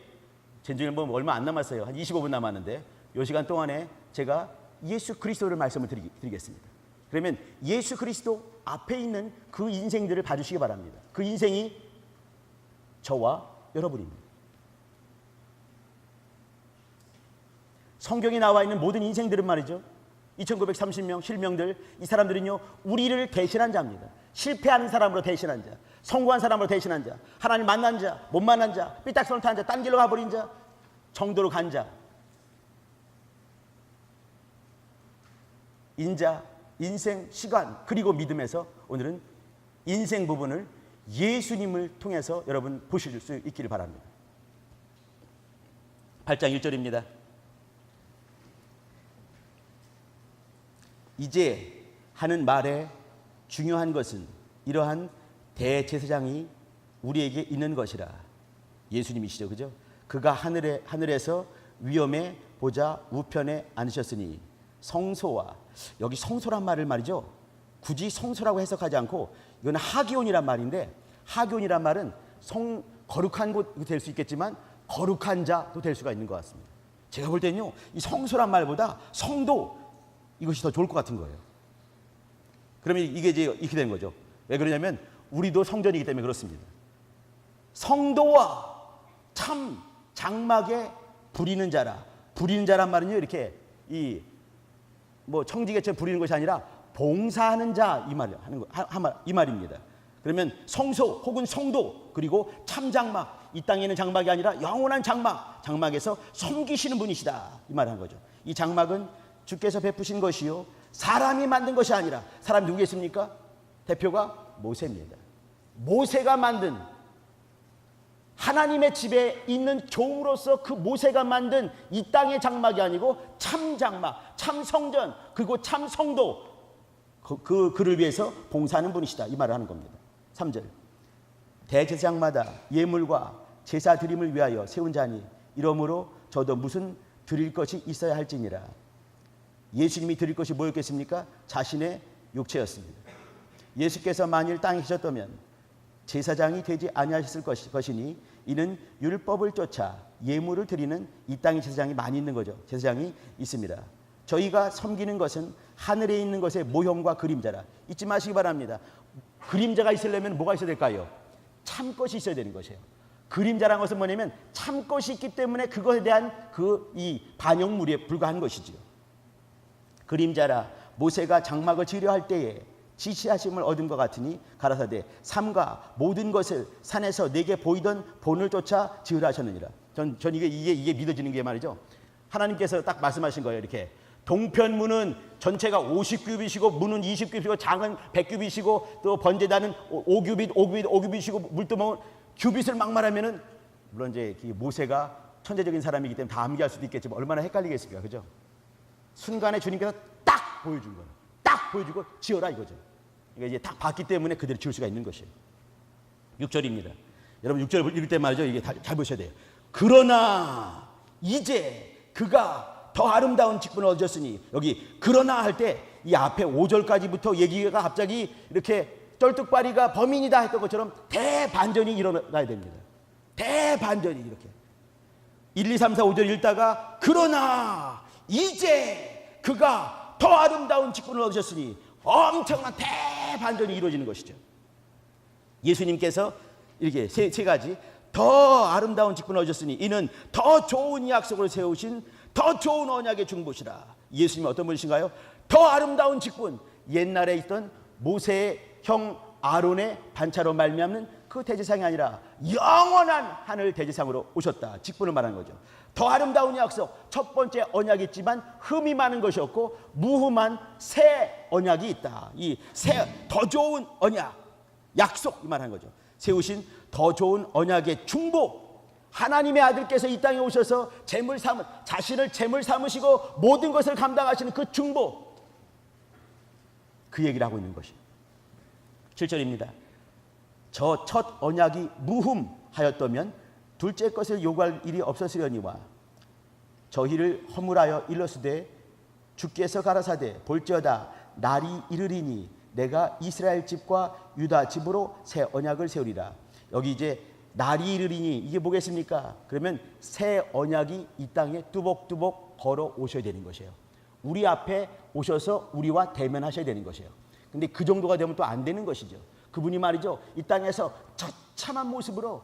Speaker 1: 뭐 얼마 안 남았어요. 한 25분 남았는데 이 시간 동안에 제가 예수 그리스도를 말씀을 드리겠습니다. 그러면 예수 그리스도 앞에 있는 그 인생들을 봐주시기 바랍니다. 그 인생이 저와 여러분입니다. 성경에 나와 있는 모든 인생들은 말이죠, 2930명 실명들, 이 사람들은요, 우리를 대신한 자입니다. 실패하는 사람으로 대신한 자, 성공한 사람으로 대신한 자, 하나님 만난 자, 못 만난 자, 삐딱선을 탄 자, 딴 길로 가버린 자, 정도로 간 자. 인자, 인생, 시간, 그리고 믿음에서 오늘은 인생 부분을 예수님을 통해서 여러분 보실 수 있기를 바랍니다. 8장 1절입니다. 이제 하는 말에 중요한 것은 이러한 대제사장이 우리에게 있는 것이라. 예수님이시죠, 그죠? 그가 하늘에서 위엄의 보좌 우편에 앉으셨으니 성소와, 여기 성소란 말을 말이죠, 굳이 성소라고 해석하지 않고 이건 하기온이란 말인데, 하기온이란 말은 거룩한 곳이 될 수 있겠지만 거룩한 자도 될 수가 있는 것 같습니다. 제가 볼 때는요, 이 성소란 말보다 성도, 이것이 더 좋을 것 같은 거예요. 그러면 이게 이제 이렇게 된 거죠. 왜 그러냐면 우리도 성전이기 때문에 그렇습니다. 성도와 참 장막에 부리는 자라. 부리는 자란 말은요, 이렇게 청지기처럼 부리는 것이 아니라 봉사하는 자, 이 말입니다. 그러면 성소 혹은 성도, 그리고 참 장막, 이 땅에 있는 장막이 아니라 영원한 장막, 장막에서 섬기시는 분이시다, 이 말을 한 거죠. 이 장막은 주께서 베푸신 것이요 사람이 만든 것이 아니라, 사람이 누구겠습니까? 대표가 모세입니다. 모세가 만든, 하나님의 집에 있는 종으로서 그 모세가 만든 이 땅의 장막이 아니고 참 장막, 참 성전, 그리고 참 성도, 그를 위해서 봉사하는 분이시다, 이 말을 하는 겁니다. 3절, 대제사장마다 예물과 제사 드림을 위하여 세운 자니 이러므로 저도 무슨 드릴 것이 있어야 할지니라. 예수님이 드릴 것이 뭐였겠습니까? 자신의 육체였습니다. 예수께서 만일 땅에 계셨다면 제사장이 되지 아니하셨을 것이니 이는 율법을 쫓아 예물을 드리는 이 땅의 제사장이 많이 있는 거죠. 제사장이 있습니다. 저희가 섬기는 것은 하늘에 있는 것의 모형과 그림자라. 잊지 마시기 바랍니다. 그림자가 있으려면 뭐가 있어야 될까요? 참것이 있어야 되는 것이에요. 그림자라는 것은 뭐냐면 참것이 있기 때문에 그것에 대한 이 반영물에 불과한 것이지요. 그림자라. 모세가 장막을 지으려 할 때에 지시하심을 얻은 것 같으니 가라사대 삼가 모든 것을 산에서 내게 보이던 본을 쫓아 지으라 하셨느니라. 전 이게 믿어지는 게 말이죠. 하나님께서 딱 말씀하신 거예요. 이렇게 동편문은 전체가 50규빗이고 문은 20규빗이고 장은 100규빗이고 또 번제단은 5규빗이고 물두멍은 규빗을 막 말하면은, 물론 이제 모세가 천재적인 사람이기 때문에 다 암기할 수도 있겠지만 얼마나 헷갈리겠습니까, 그죠? 순간에 주님께서 딱 보여준 거예요. 딱 보여주고 지어라 이거죠. 그러니까 이제 딱 봤기 때문에 그대로 지을 수가 있는 것이에요. 6절입니다. 여러분 6절 읽을 때 말이죠, 이게 잘 보셔야 돼요. 그러나 이제 그가 더 아름다운 직분을 얻으셨으니, 여기 그러나 할 때 이 앞에 5절까지부터 얘기가 갑자기 이렇게 쩔뚝발이가 범인이다 했던 것처럼 대반전이 일어나야 됩니다. 대반전이 이렇게 1, 2, 3, 4, 5절 읽다가 그러나 이제 그가 더 아름다운 직분을 얻으셨으니 엄청난 대반전이 이루어지는 것이죠. 예수님께서 이렇게 세 가지, 더 아름다운 직분을 얻으셨으니 이는 더 좋은 약속을 세우신 더 좋은 언약의 중보시라. 예수님은 어떤 분이신가요? 더 아름다운 직분, 옛날에 있던 모세의 형 아론의 반차로 말미암는 그 대제사장이 아니라 영원한 하늘 대제사장으로 오셨다, 직분을 말하는 거죠. 더 아름다운 약속, 첫 번째 언약이 있지만 흠이 많은 것이 없고 무흠한 새 언약이 있다. 이 새 더 좋은 언약, 약속, 이 말하는 거죠. 세우신 더 좋은 언약의 중보, 하나님의 아들께서 이 땅에 오셔서 자신을 제물 삼으시고 모든 것을 감당하시는 그 중보, 그 얘기를 하고 있는 것이에요. 7절입니다. 저 첫 언약이 무흠하였다면 둘째 것을 요구할 일이 없었으려니와 저희를 허물하여 일렀으되 주께서 가라사대 볼지어다 날이 이르리니 내가 이스라엘 집과 유다 집으로 새 언약을 세우리라. 여기 이제 날이 이르리니 이게 뭐겠습니까? 그러면 새 언약이 이 땅에 뚜벅뚜벅 걸어 오셔야 되는 것이에요. 우리 앞에 오셔서 우리와 대면하셔야 되는 것이에요. 근데 그 정도가 되면 또 안 되는 것이죠. 그분이 말이죠, 이 땅에서 처참한 모습으로,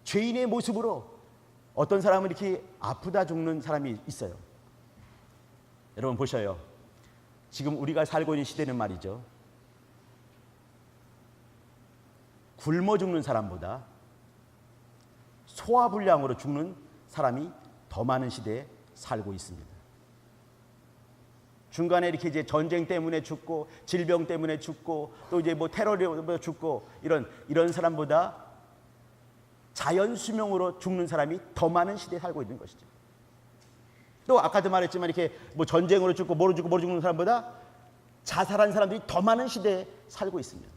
Speaker 1: 죄인의 모습으로, 어떤 사람은 이렇게 아프다 죽는 사람이 있어요. 여러분 보셔요. 지금 우리가 살고 있는 시대는 말이죠, 굶어 죽는 사람보다 소화불량으로 죽는 사람이 더 많은 시대에 살고 있습니다. 중간에 이렇게 이제 전쟁 때문에 죽고 질병 때문에 죽고 또 이제 뭐 테러로 죽고 이런 사람보다 자연 수명으로 죽는 사람이 더 많은 시대에 살고 있는 것이죠. 또 아까도 말했지만 이렇게 뭐 전쟁으로 죽고 뭐로 죽는 사람보다 자살한 사람들이 더 많은 시대에 살고 있습니다.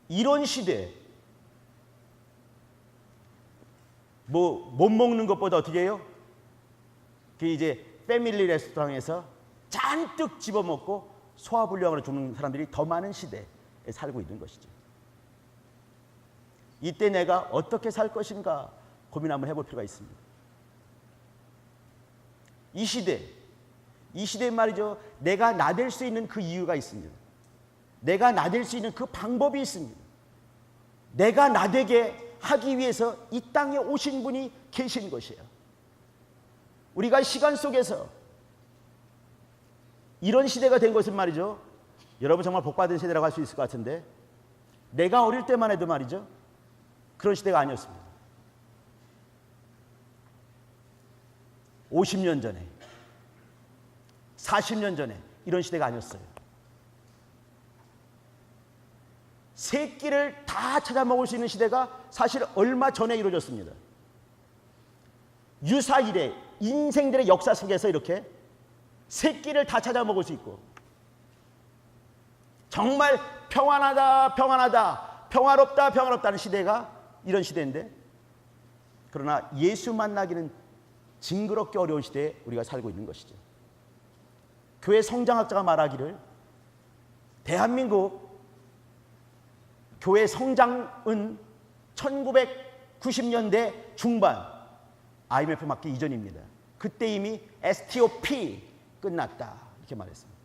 Speaker 1: 이런 시대에 뭐 못 먹는 것보다 어떻게 해요? 그 이제 패밀리 레스토랑에서 잔뜩 집어먹고 소화불량으로 죽는 사람들이 더 많은 시대에 살고 있는 것이죠. 이때 내가 어떻게 살 것인가 고민 한번 해볼 필요가 있습니다. 이 시대에 말이죠. 내가 나댈 수 있는 그 이유가 있습니다. 내가 나댈 수 있는 그 방법이 있습니다. 내가 나되게 하기 위해서 이 땅에 오신 분이 계신 것이에요. 우리가 시간 속에서 이런 시대가 된 것은 말이죠. 여러분 정말 복받은 세대라고 할 수 있을 것 같은데 내가 어릴 때만 해도 말이죠. 그런 시대가 아니었습니다. 50년 전에 40년 전에 이런 시대가 아니었어요. 세 끼를 다 찾아 먹을 수 있는 시대가 사실 얼마 전에 이루어졌습니다. 유사일에 인생들의 역사 속에서 이렇게 세 끼를 다 찾아 먹을 수 있고 정말 평안하다 평화롭다는 시대가 이런 시대인데 그러나 예수 만나기는 징그럽게 어려운 시대에 우리가 살고 있는 것이죠. 교회 성장학자가 말하기를 대한민국 교회 성장은 1990년대 중반 IMF 맞기 이전입니다. 그때 이미 STOP 끝났다 이렇게 말했습니다.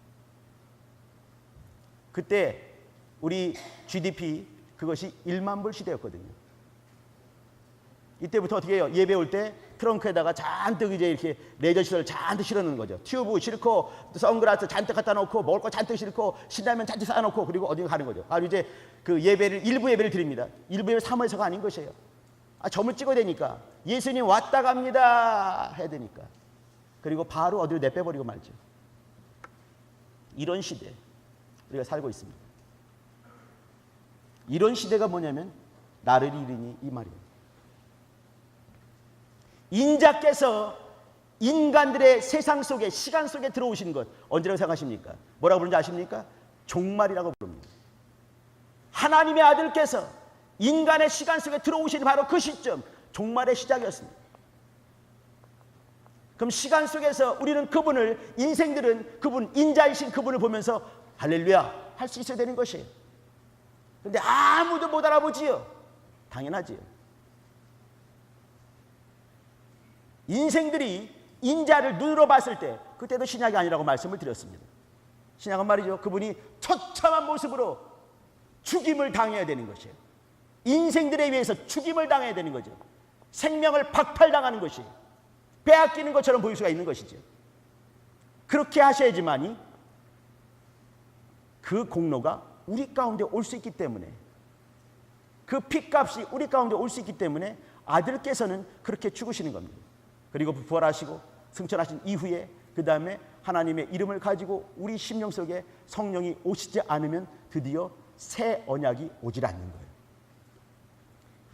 Speaker 1: 그때 우리 GDP 그것이 1만 불 시대였거든요. 이때부터 어떻게 해요? 예배 올 때 트렁크에다가 잔뜩 이제 이렇게 레저 시설을 잔뜩 실어놓는 거죠. 튜브 싣고 선글라스 잔뜩 갖다 놓고 먹을 거 잔뜩 싣고 신라면 잔뜩 쌓아놓고 그리고 어디 가는 거죠. 이제 그 예배를 일부 예배를 드립니다. 일부 예배 사모해서가 아닌 것이에요. 점을 찍어야 되니까 예수님 왔다 갑니다 해야 되니까 그리고 바로 어디로 내빼버리고 말죠. 이런 시대 우리가 살고 있습니다. 이런 시대가 뭐냐면 나를 잃으니 이 말이에요. 인자께서 인간들의 세상 속에 시간 속에 들어오신 것 언제라고 생각하십니까? 뭐라고 부르는지 아십니까? 종말이라고 부릅니다. 하나님의 아들께서 인간의 시간 속에 들어오신 바로 그 시점 종말의 시작이었습니다. 그럼 시간 속에서 우리는 그분을 인생들은 그분 인자이신 그분을 보면서 할렐루야 할 수 있어야 되는 것이에요. 그런데 아무도 못 알아보지요. 당연하지요. 인생들이 인자를 눈으로 봤을 때 그때도 신약이 아니라고 말씀을 드렸습니다. 신약은 말이죠. 그분이 처참한 모습으로 죽임을 당해야 되는 것이에요. 인생들에 의해서 죽임을 당해야 되는 거죠. 생명을 박탈당하는 것이 빼앗기는 것처럼 보일 수가 있는 것이죠. 그렇게 하셔야지만이 그 공로가 우리 가운데 올 수 있기 때문에 그 핏값이 우리 가운데 올 수 있기 때문에 아들께서는 그렇게 죽으시는 겁니다. 그리고 부활하시고 승천하신 이후에 그 다음에 하나님의 이름을 가지고 우리 심령 속에 성령이 오시지 않으면 드디어 새 언약이 오질 않는 거예요.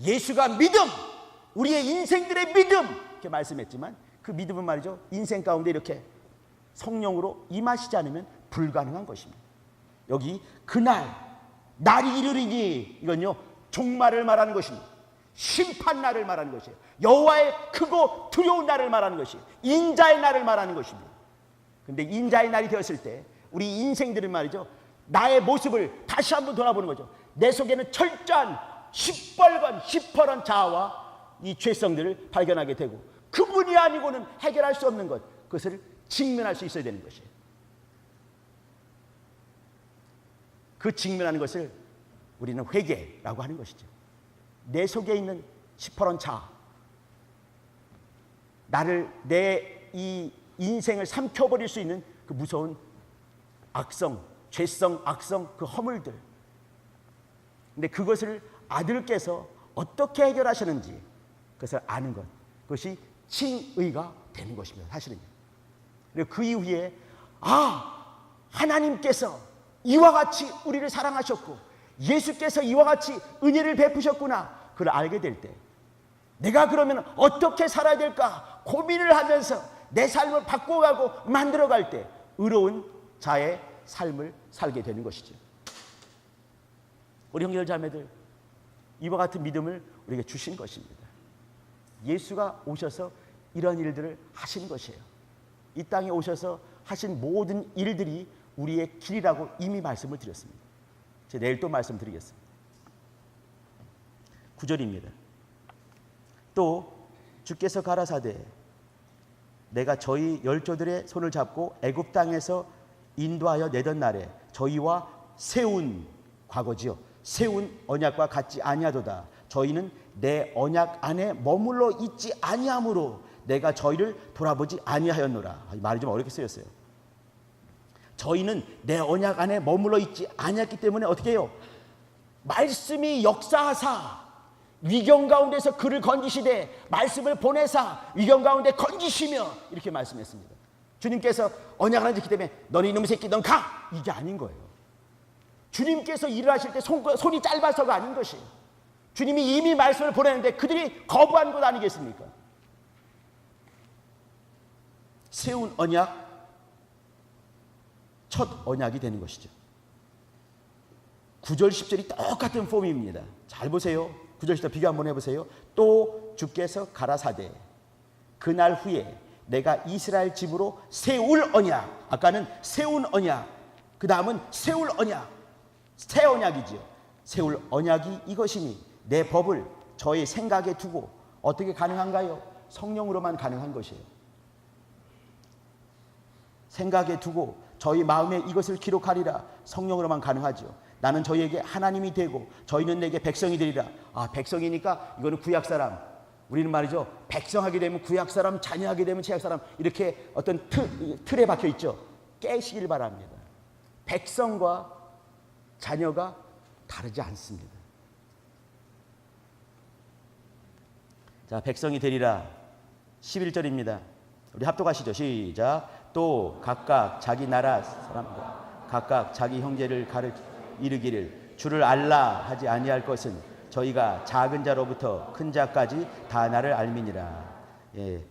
Speaker 1: 예수가 믿음, 우리의 인생들의 믿음 이렇게 말씀했지만 그 믿음은 말이죠. 인생 가운데 이렇게 성령으로 임하시지 않으면 불가능한 것입니다. 여기 그날 날이 이르리니 이건요 종말을 말하는 것입니다. 심판 날을 말하는 것이에요. 여호와의 크고 두려운 날을 말하는 것이에요. 인자의 날을 말하는 것입니다. 그런데 인자의 날이 되었을 때 우리 인생들은 말이죠. 나의 모습을 다시 한번 돌아보는 거죠. 내 속에는 철저한 시뻘건 자아와 이 죄성들을 발견하게 되고 그분이 아니고는 해결할 수 없는 것 그것을 직면할 수 있어야 되는 것이에요. 그 직면하는 것을 우리는 회개라고 하는 것이죠. 내 속에 있는 시퍼런 자아 나를 내 이 인생을 삼켜버릴 수 있는 그 무서운 악성, 죄성, 악성 그 허물들 근데 그것을 아들께서 어떻게 해결하셨는지 그것을 아는 것 그것이 칭의가 되는 것입니다. 사실은요. 그리고 그 이후에 하나님께서 이와 같이 우리를 사랑하셨고 예수께서 이와 같이 은혜를 베푸셨구나, 그걸 알게 될 때 내가 그러면 어떻게 살아야 될까 고민을 하면서 내 삶을 바꿔가고 만들어갈 때 의로운 자의 삶을 살게 되는 것이죠. 우리 형제들 자매들, 이와 같은 믿음을 우리에게 주신 것입니다. 예수가 오셔서 이런 일들을 하신 것이에요. 이 땅에 오셔서 하신 모든 일들이 우리의 길이라고 이미 말씀을 드렸습니다. 제가 내일 또 말씀드리겠습니다. 9절입니다. 또 주께서 가라사대 내가 저희 열조들의 손을 잡고 애굽 땅에서 인도하여 내던 날에 저희와 세운, 과거지요, 세운 언약과 같지 아니하도다. 저희는 내 언약 안에 머물러 있지 아니하므로 내가 저희를 돌아보지 아니하였노라. 말이 좀 어렵게 쓰였어요. 저희는 내 언약 안에 머물러 있지 아니했기 때문에 어떻게 해요? 말씀이 역사하사 위경 가운데서 그를 건지시되 말씀을 보내사 위경 가운데 건지시며, 이렇게 말씀했습니다. 주님께서 언약을 안 지키기 때문에 너는 이놈의 새끼 넌 가, 이게 아닌 거예요. 주님께서 일을 하실 때 손이 짧아서가 아닌 것이에요. 주님이 이미 말씀을 보내는데 그들이 거부한 것 아니겠습니까? 세운 언약, 첫 언약이 되는 것이죠. 9절 10절이 똑같은 폼입니다. 잘 보세요. 9절 10절 비교 한번 해보세요. 또 주께서 가라사대 그날 후에 내가 이스라엘 집으로 세울 언약, 아까는 세운 언약, 그 다음은 세울 언약, 새 언약이지요. 세울 언약이 이것이니 내 법을 저의 생각에 두고, 어떻게 가능한가요? 성령으로만 가능한 것이에요. 생각에 두고 저희 마음에 이것을 기록하리라. 성령으로만 가능하죠. 나는 저희에게 하나님이 되고 저희는 내게 백성이 되리라. 백성이니까 이거는 구약사람, 우리는 말이죠, 백성하게 되면 구약사람, 자녀하게 되면 제약사람, 이렇게 어떤 틀에 박혀 있죠. 깨시길 바랍니다. 백성과 자녀가 다르지 않습니다. 자, 백성이 되리라 11절입니다. 우리 합독하시죠. 시작. 또 각각 자기 나라 사람과 각각 자기 형제를 이르기를 주를 알라 하지 아니할 것은 저희가 작은 자로부터 큰 자까지 다 나를 알미니라. 예,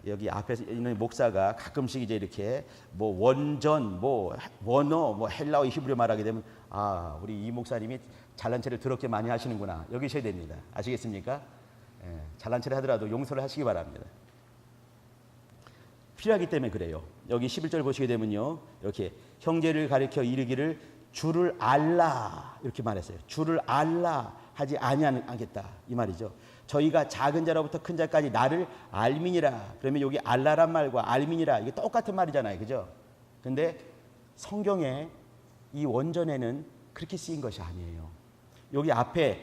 Speaker 1: 여기 앞에 있는 목사가 가끔씩 이제 이렇게 뭐 원전, 뭐 원어, 뭐 헬라어, 히브리어 말하게 되면 우리 이 목사님이 잘난 체를 더럽게 많이 하시는구나, 여기셔야 됩니다. 아시겠습니까? 예, 잘난 체를 하더라도 용서를 하시기 바랍니다. 필요하기 때문에 그래요. 여기 11절 보시게 되면요, 이렇게 형제를 가리켜 이르기를 주를 알라, 이렇게 말했어요. 주를 알라 하지 아니하겠다, 이 말이죠. 저희가 작은 자로부터 큰 자까지 나를 알미니라. 그러면 여기 알라란 말과 알미니라, 이게 똑같은 말이잖아요, 그죠? 근데 성경에 이 원전에는 그렇게 쓰인 것이 아니에요. 여기 앞에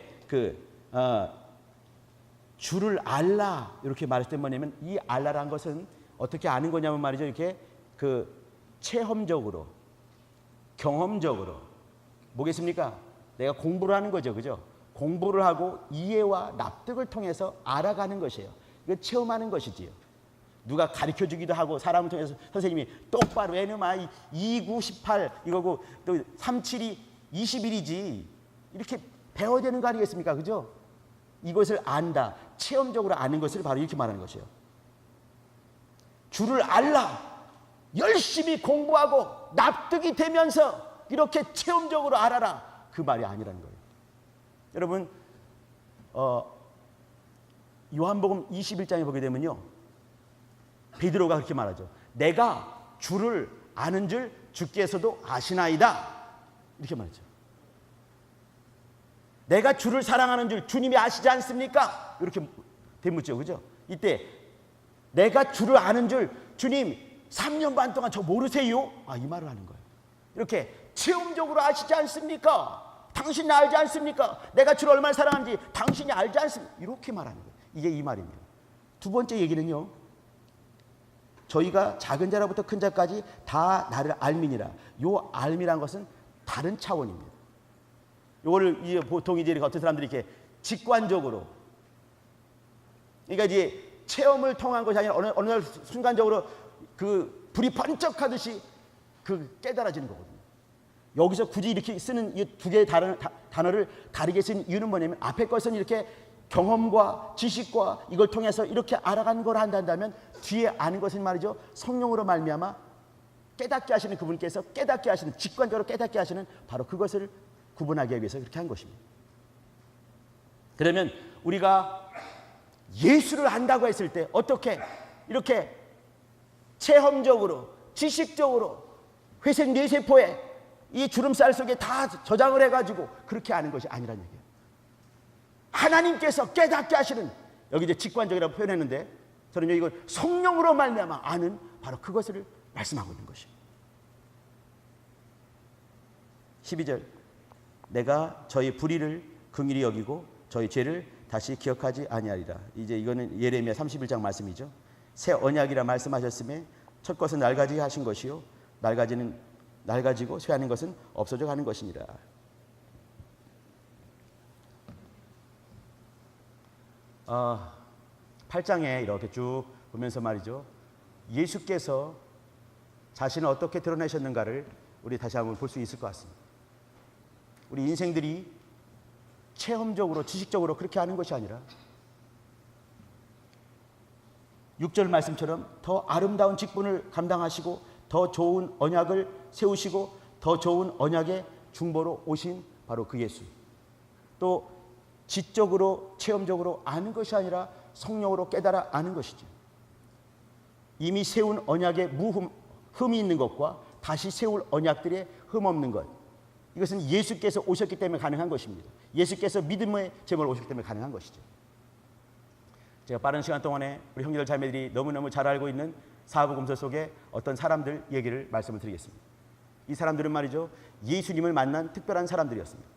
Speaker 1: 주를 알라 이렇게 말했을 때 뭐냐면, 이 알라란 것은 어떻게 아는 거냐면 말이죠, 이렇게 체험적으로, 경험적으로, 뭐겠습니까? 내가 공부를 하는 거죠, 그죠? 공부를 하고 이해와 납득을 통해서 알아가는 것이에요. 이거 체험하는 것이지요. 누가 가르쳐 주기도 하고, 사람을 통해서 선생님이 똑바로 애놈아 2, 9, 18 이거고 또 3, 7이 21이지, 이렇게 배워야 되는 거 아니겠습니까, 그죠? 이것을 안다, 체험적으로 아는 것을 바로 이렇게 말하는 것이에요. 주를 알라, 열심히 공부하고 납득이 되면서 이렇게 체험적으로 알아라, 그 말이 아니라는 거예요. 여러분, 요한복음 21장에 보게 되면요, 베드로가 그렇게 말하죠. 내가 주를 아는 줄 주께서도 아시나이다, 이렇게 말하죠. 내가 주를 사랑하는 줄 주님이 아시지 않습니까? 이렇게 되묻죠, 그죠? 이때 내가 주를 아는 줄 주님 3년 반 동안 저 모르세요? 이 말을 하는 거예요. 이렇게 체험적으로 아시지 않습니까? 당신 알지 않습니까? 내가 주를 얼마나 사랑하는지 당신이 알지 않습니까? 이렇게 말하는 거예요. 이게 이 말입니다. 두 번째 얘기는요, 저희가 작은 자로부터 큰 자까지 다 나를 알미니라. 요 알미란 것은 다른 차원입니다. 요거를 보통 이제 어떤 사람들이 이렇게 직관적으로, 그러니까 이제 체험을 통한 것이 아니라 어느 날 순간적으로 불이 번쩍하듯이 그 깨달아지는 거거든요. 여기서 굳이 이렇게 쓰는 이 두 개의 단어를 다르게 쓴 이유는 뭐냐면, 앞에 것은 이렇게 경험과 지식과 이걸 통해서 이렇게 알아간 걸 한다면, 뒤에 아는 것은 말이죠, 성령으로 말미암아 깨닫게 하시는 그분께서 깨닫게 하시는, 직관적으로 깨닫게 하시는 바로 그것을 구분하기 위해서 그렇게 한 것입니다. 그러면 우리가 예수를 안다고 했을 때 어떻게 이렇게 체험적으로 지식적으로 회색 뇌세포에 이 주름살 속에 다 저장을 해가지고 그렇게 아는 것이 아니란 얘기예요. 하나님께서 깨닫게 하시는, 여기 이제 직관적이라고 표현했는데 저는 이걸 성령으로 말미암아 아는 바로 그것을 말씀하고 있는 것이에요. 12절, 내가 저희 불의를 긍휼히 여기고 저희 죄를 다시 기억하지 아니하리라. 이제 이거는 예레미야 31장 말씀이죠. 새 언약이라 말씀하셨음에 첫 것은 낡아지게 하신 것이요 낡아지고 쇠하는 것은 없어져 가는 것이니라. 아, 8장에 이렇게 쭉 보면서 말이죠, 예수께서 자신을 어떻게 드러내셨는가를 우리 다시 한번 볼 수 있을 것 같습니다. 우리 인생들이 체험적으로 지식적으로 그렇게 하는 것이 아니라 6절 말씀처럼 더 아름다운 직분을 감당하시고 더 좋은 언약을 세우시고 더 좋은 언약의 중보로 오신 바로 그 예수, 또 지적으로 체험적으로 아는 것이 아니라 성령으로 깨달아 아는 것이죠. 이미 세운 언약에 흠이 있는 것과 다시 세울 언약들의 흠 없는 것, 이것은 예수께서 오셨기 때문에 가능한 것입니다. 예수께서 믿음의 제물로 오셨기 때문에 가능한 것이죠. 제가 빠른 시간 동안에 우리 형제들 자매들이 너무너무 잘 알고 있는 사복음서 속에 어떤 사람들 얘기를 말씀을 드리겠습니다. 이 사람들은 말이죠, 예수님을 만난 특별한 사람들이었습니다.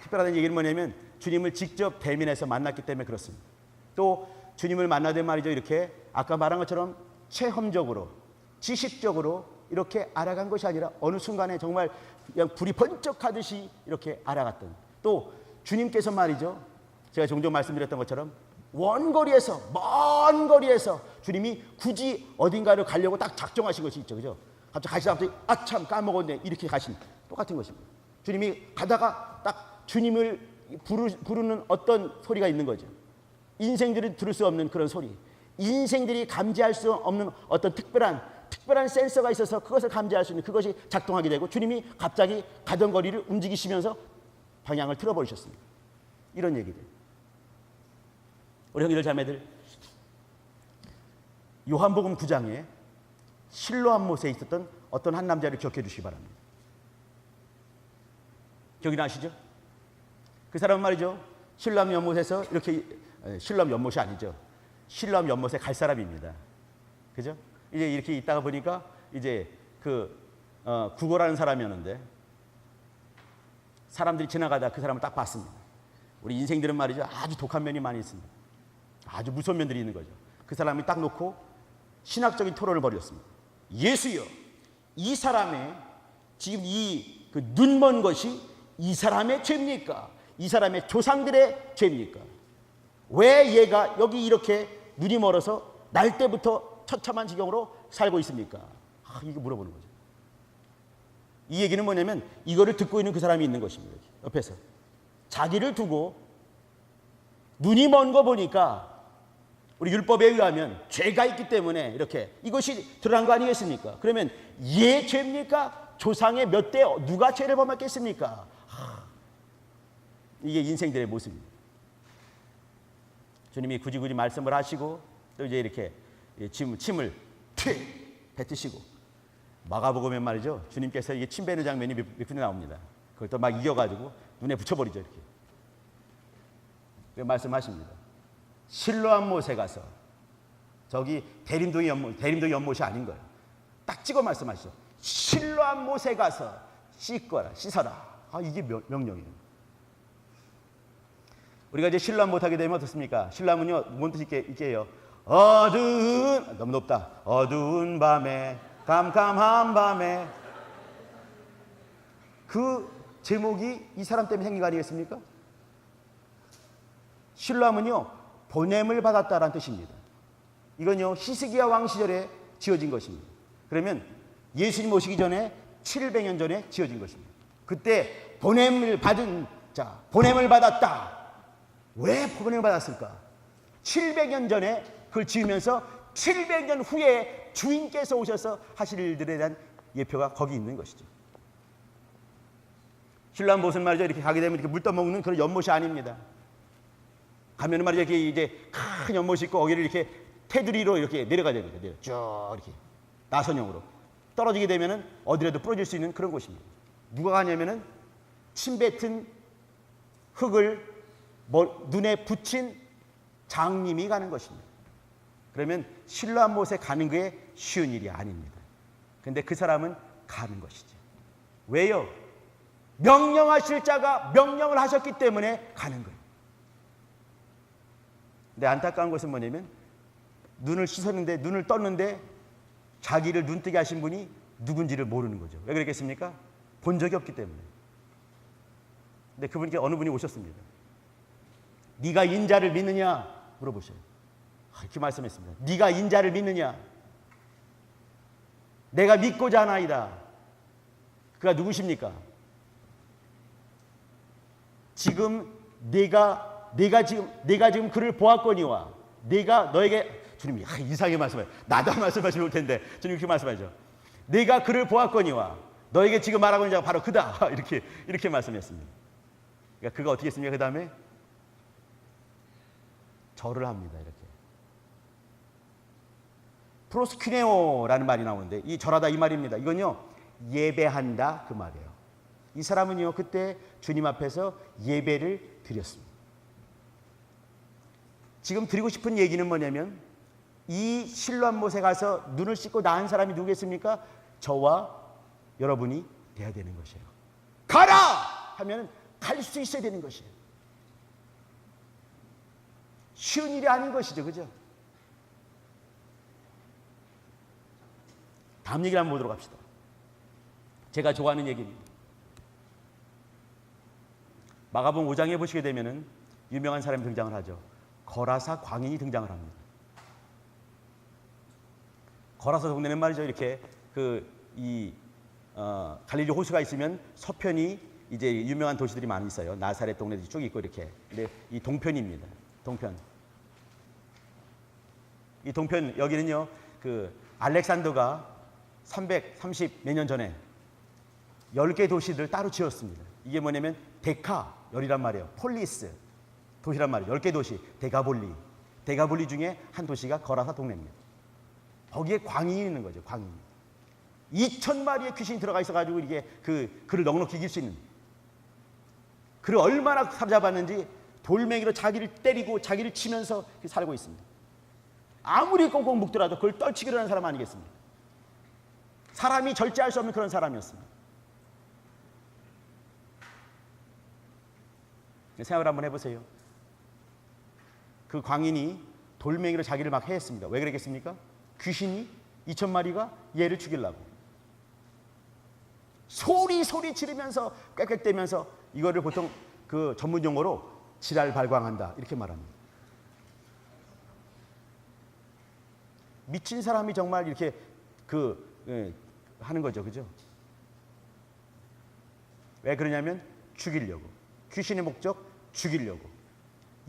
Speaker 1: 특별하다는 얘기는 뭐냐면 주님을 직접 대면해서 만났기 때문에 그렇습니다. 또 주님을 만나되 말이죠, 이렇게 아까 말한 것처럼 체험적으로 지식적으로 이렇게 알아간 것이 아니라 어느 순간에 정말 그냥 불이 번쩍하듯이 이렇게 알아갔던, 또 주님께서 말이죠, 제가 종종 말씀드렸던 것처럼 원거리에서 먼 거리에서 주님이 굳이 어딘가를 가려고 딱 작정하신 것이 있죠, 그죠? 갑자기 가시다 아참 까먹었네 이렇게 가신, 똑같은 것입니다. 주님이 가다가 딱 주님을 부르는 어떤 소리가 있는 거죠. 인생들이 들을 수 없는 그런 소리, 인생들이 감지할 수 없는 어떤 특별한 센서가 있어서 그것을 감지할 수 있는 그것이 작동하게 되고, 주님이 갑자기 가던 거리를 움직이시면서 방향을 틀어버리셨습니다. 이런 얘기들. 우리 형제들 자매들, 요한복음 9장에 실로암 못에 있었던 어떤 한 남자를 기억해 주시기 바랍니다. 기억이 나시죠? 그 사람은 말이죠, 실로암 연못에서 이렇게, 실로암 연못이 아니죠, 실로암 연못에 갈 사람입니다. 그죠? 이제 이렇게 있다가 보니까 이제 구걸하는 사람이었는데 사람들이 지나가다 그 사람을 딱 봤습니다. 우리 인생들은 말이죠, 아주 독한 면이 많이 있습니다. 아주 무서운 면들이 있는 거죠. 그 사람이 딱 놓고 신학적인 토론을 벌였습니다. 예수여, 이 사람의 지금 이 눈먼 것이 이 사람의 죄입니까? 이 사람의 조상들의 죄입니까? 왜 얘가 여기 이렇게 눈이 멀어서 날 때부터 처참한 지경으로 살고 있습니까? 이거 물어보는 거죠. 이 얘기는 뭐냐면 이거를 듣고 있는 그 사람이 있는 것입니다. 옆에서 자기를 두고 눈이 먼 거 보니까 우리 율법에 의하면 죄가 있기 때문에 이렇게 이것이 드러난 거 아니겠습니까? 그러면 얘 죄입니까? 조상의 몇 대 누가 죄를 범했겠습니까? 이게 인생들의 모습입니다. 주님이 굳이 말씀을 하시고 또 이제 이렇게 침을 뱉으시고, 마가복음에 말이죠, 주님께서 이게 침 뱉는 장면이 몇 군데 나옵니다. 그걸 또 막 이겨가지고 눈에 붙여버리죠, 이렇게. 말씀하십니다. 실로암 못에 가서, 저기 대림동의 연못이 아닌 거예요. 딱 찍어 말씀하시죠. 실로암 못에 가서 씻어라. 이게 명령이에요. 우리가 이제 실로암 못하게 되면 어떻습니까? 실로암은요, 뭔 뜻이 있게요? 어두운, 너무 높다. 어두운 밤에, 캄캄한 밤에. 그 제목이 이 사람 때문에 생긴 거 아니겠습니까? 실로암은요, 보냄을 받았다라는 뜻입니다. 이건요, 히스기야 왕 시절에 지어진 것입니다. 그러면 예수님 오시기 전에 700년 전에 지어진 것입니다. 그때 보냄을 받은 자, 보냄을 받았다. 왜 보냄을 받았을까? 700년 전에 그걸 지으면서 700년 후에 주인께서 오셔서 하실 일들에 대한 예표가 거기 있는 것이죠. 신라한 못은 말이죠. 이렇게 가게 되면 이렇게 물 떠먹는 그런 연못이 아닙니다. 가면은 말이죠. 이렇게 이제 큰 연못이 있고 거기를 이렇게 테두리로 이렇게 내려가야 됩니다. 쭉 이렇게 나선형으로 떨어지게 되면은 어디라도 부러질 수 있는 그런 곳입니다. 누가 가냐면은 침 뱉은 흙을 눈에 붙인 장님이 가는 것입니다. 그러면 실로암 못에 가는 게 쉬운 일이 아닙니다. 그런데 그 사람은 가는 것이죠. 왜요? 명령하실 자가 명령을 하셨기 때문에 가는 거예요. 근데 안타까운 것은 뭐냐면 눈을 씻었는데 눈을 떴는데 자기를 눈뜨게 하신 분이 누군지를 모르는 거죠. 왜 그랬겠습니까? 본 적이 없기 때문에. 근데 그분께 어느 분이 오셨습니다. 네가 인자를 믿느냐 물어보셔요. 이렇게 말씀했습니다. 네가 인자를 믿느냐? 내가 믿고자 하나이다. 그가 누구십니까? 지금 내가 지금 그를 보았거니와 내가 너에게 주님이 이상하게 말씀해요. 나도 말씀하시면 올 텐데 주님 그렇게 말씀하죠. 내가 그를 보았거니와 너에게 지금 말하고 있는 자가 바로 그다. 이렇게 말씀했습니다. 그러니까 그가 어떻게 했습니까? 그 다음에 절을 합니다. 이렇게 프로스큐네오라는 말이 나오는데 이 절하다 이 말입니다. 이건요 예배한다 그 말이에요. 이 사람은요 그때 주님 앞에서 예배를 드렸습니다. 지금 드리고 싶은 얘기는 뭐냐면 이 실로암 못에 가서 눈을 씻고 나은 사람이 누구겠습니까? 저와 여러분이 돼야 되는 것이에요. 가라! 하면 갈 수 있어야 되는 것이에요. 쉬운 일이 아닌 것이죠. 그죠? 다음 얘기를 한번 보도록 합시다. 제가 좋아하는 얘기입니다. 마가복음 5장에 보시게 되면은 유명한 사람이 등장을 하죠. 거라사 광인이 등장을 합니다. 거라사 동네는 말이죠. 이렇게 갈릴리 호수가 있으면 서편이 이제 유명한 도시들이 많이 있어요. 나사렛 동네들이 쭉 있고 이렇게. 근데 이 동편입니다. 동편. 이 동편 여기는요. 알렉산더가 330 몇 년 전에 10개 도시들 따로 지었습니다. 이게 뭐냐면 데카열이란 말이에요. 폴리스 도시란 말이에요. 10개 도시. 데가볼리 중에 한 도시가 거라사 동네입니다. 거기에 광인이 있는 거죠. 광인. 2,000마리의 귀신이 들어가 있어가지고 이게 그를 넉넉히 이길 수 있는. 그를 얼마나 사로잡았는지 돌멩이로 자기를 때리고 자기를 치면서 살고 있습니다. 아무리 꽁꽁 묶더라도 그걸 떨치기로 하는 사람 아니겠습니까? 사람이 절제할 수 없는 그런 사람이었습니다. 생각을 한번 해보세요. 그 광인이 돌멩이로 자기를 막 해했습니다. 왜 그랬겠습니까? 귀신이 2,000마리가 얘를 죽이려고 소리 지르면서 꽥꽥대면서 이거를 보통 그 전문 용어로 지랄발광한다 이렇게 말합니다. 미친 사람이 정말 이렇게 하는 거죠. 그죠? 왜 그러냐면 죽이려고. 귀신의 목적 죽이려고.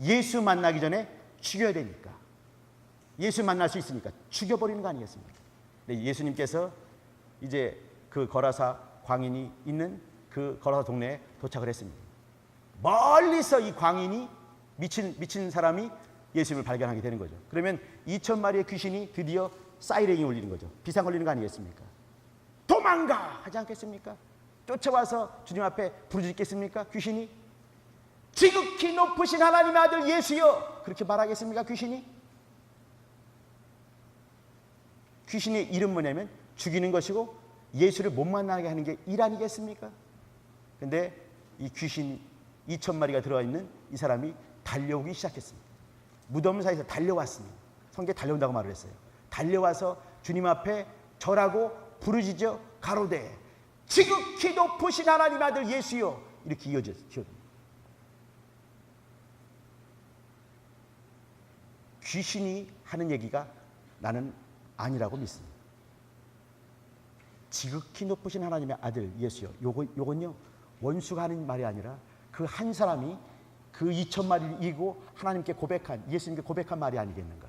Speaker 1: 예수 만나기 전에 죽여야 되니까. 예수 만날 수 있으니까 죽여버리는 거 아니겠습니까? 근데 예수님께서 이제 그 거라사 광인이 있는 그 거라사 동네에 도착을 했습니다. 멀리서 이 광인이 미친 사람이 예수님을 발견하게 되는 거죠. 그러면 2,000마리의 귀신이 드디어 사이렌이 울리는 거죠. 비상 걸리는 거 아니겠습니까? 도망가! 하지 않겠습니까? 쫓아와서 주님 앞에 부르짖겠습니까? 귀신이 지극히 높으신 하나님의 아들 예수여! 그렇게 말하겠습니까? 귀신이? 귀신의 일은 뭐냐면 죽이는 것이고 예수를 못 만나게 하는 게 일 아니겠습니까? 근데 이 귀신 2,000마리가 들어와 있는 이 사람이 달려오기 시작했습니다. 무덤 사이에서 달려왔습니다. 성경에 달려온다고 말을 했어요. 달려와서 주님 앞에 절하고 부르짖어 가로되 지극히 높으신 하나님의 아들 예수여 이렇게 이어집니다. 귀신이 하는 얘기가 나는 아니라고 믿습니다. 지극히 높으신 하나님의 아들 예수요. 요건요 원수가 하는 말이 아니라 그 한 사람이 그 2,000마리를 이기고 하나님께 고백한, 예수님께 고백한 말이 아니겠는가.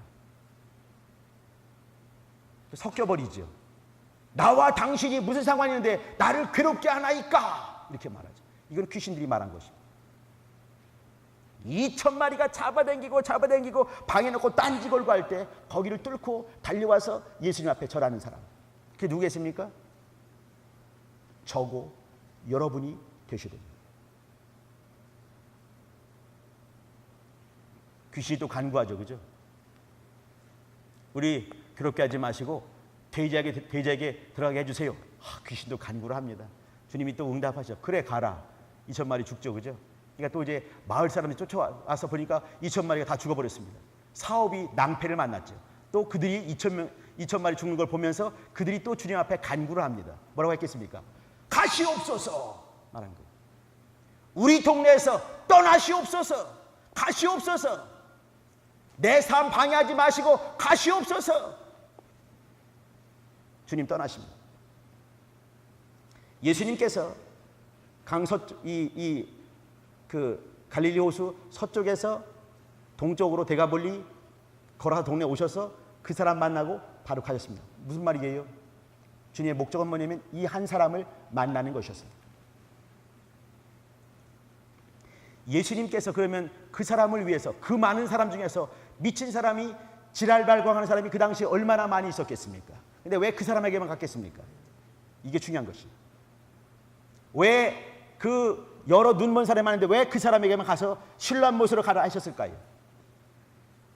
Speaker 1: 섞여버리죠. 나와 당신이 무슨 상관이 있는데 나를 괴롭게 하나이까, 이렇게 말하죠. 이건 귀신들이 말한 것입니다. 2,000마리가 잡아당기고 방에 놓고 딴지 걸고 할 때 거기를 뚫고 달려와서 예수님 앞에 절하는 사람, 그게 누구겠습니까? 저고 여러분이 되셔야 됩니다. 귀신이 또 간구하죠, 그죠? 우리 괴롭게 하지 마시고 대지에게 들어가게 해주세요. 귀신도 간구를 합니다. 주님이 또 응답하셔. 그래 가라. 2,000마리 죽죠, 그죠? 그러니까 또 이제 마을 사람들이 쫓아와서 보니까 2,000마리가 다 죽어버렸습니다. 사업이 낭패를 만났죠. 또 그들이 2,000마리 죽는 걸 보면서 그들이 또 주님 앞에 간구를 합니다. 뭐라고 했겠습니까? 가시옵소서 말한 거예요. 우리 동네에서 떠나시옵소서. 가시옵소서. 내 삶 방해하지 마시고 가시옵소서. 주님 떠나십니다. 예수님께서 갈릴리 호수 서쪽에서 동쪽으로 대가볼리 걸어서 동네에 오셔서 그 사람 만나고 바로 가셨습니다. 무슨 말이에요? 주님의 목적은 뭐냐면 이 한 사람을 만나는 것이었습니다. 예수님께서 그러면 그 사람을 위해서, 그 많은 사람 중에서 미친 사람이, 지랄발광하는 사람이 그 당시에 얼마나 많이 있었겠습니까? 근데 왜 그 사람에게만 갔겠습니까? 이게 중요한 것이에요. 왜 그 여러 눈먼 사람이 많은데 왜 그 사람에게만 가서 신랄 못으로 가라 하셨을까요?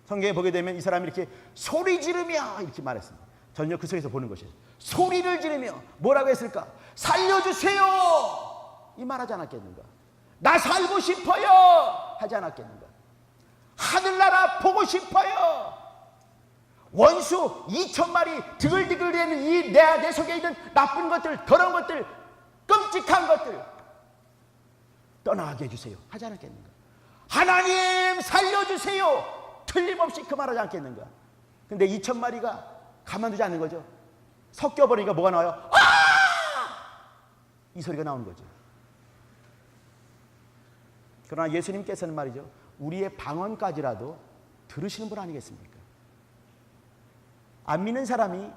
Speaker 1: 성경에 보게 되면 이 사람이 이렇게 소리 지르며 이렇게 말했습니다. 전혀 그 속에서 보는 것이에요. 소리를 지르며 뭐라고 했을까? 살려주세요! 이 말하지 않았겠는가? 나 살고 싶어요! 하지 않았겠는가? 하늘나라 보고 싶어요! 원수 2,000마리 드글드글대는 이 내 속에 있는 나쁜 것들, 더러운 것들, 끔찍한 것들 떠나게 해주세요. 하지 않았겠는가? 하나님 살려주세요! 틀림없이 그 말하지 않겠는가? 근데 2,000마리가 가만두지 않는 거죠. 섞여버리니까 뭐가 나와요? 아! 이 소리가 나오는 거죠. 그러나 예수님께서는 말이죠, 우리의 방언까지라도 들으시는 분 아니겠습니까? 안 믿는 사람이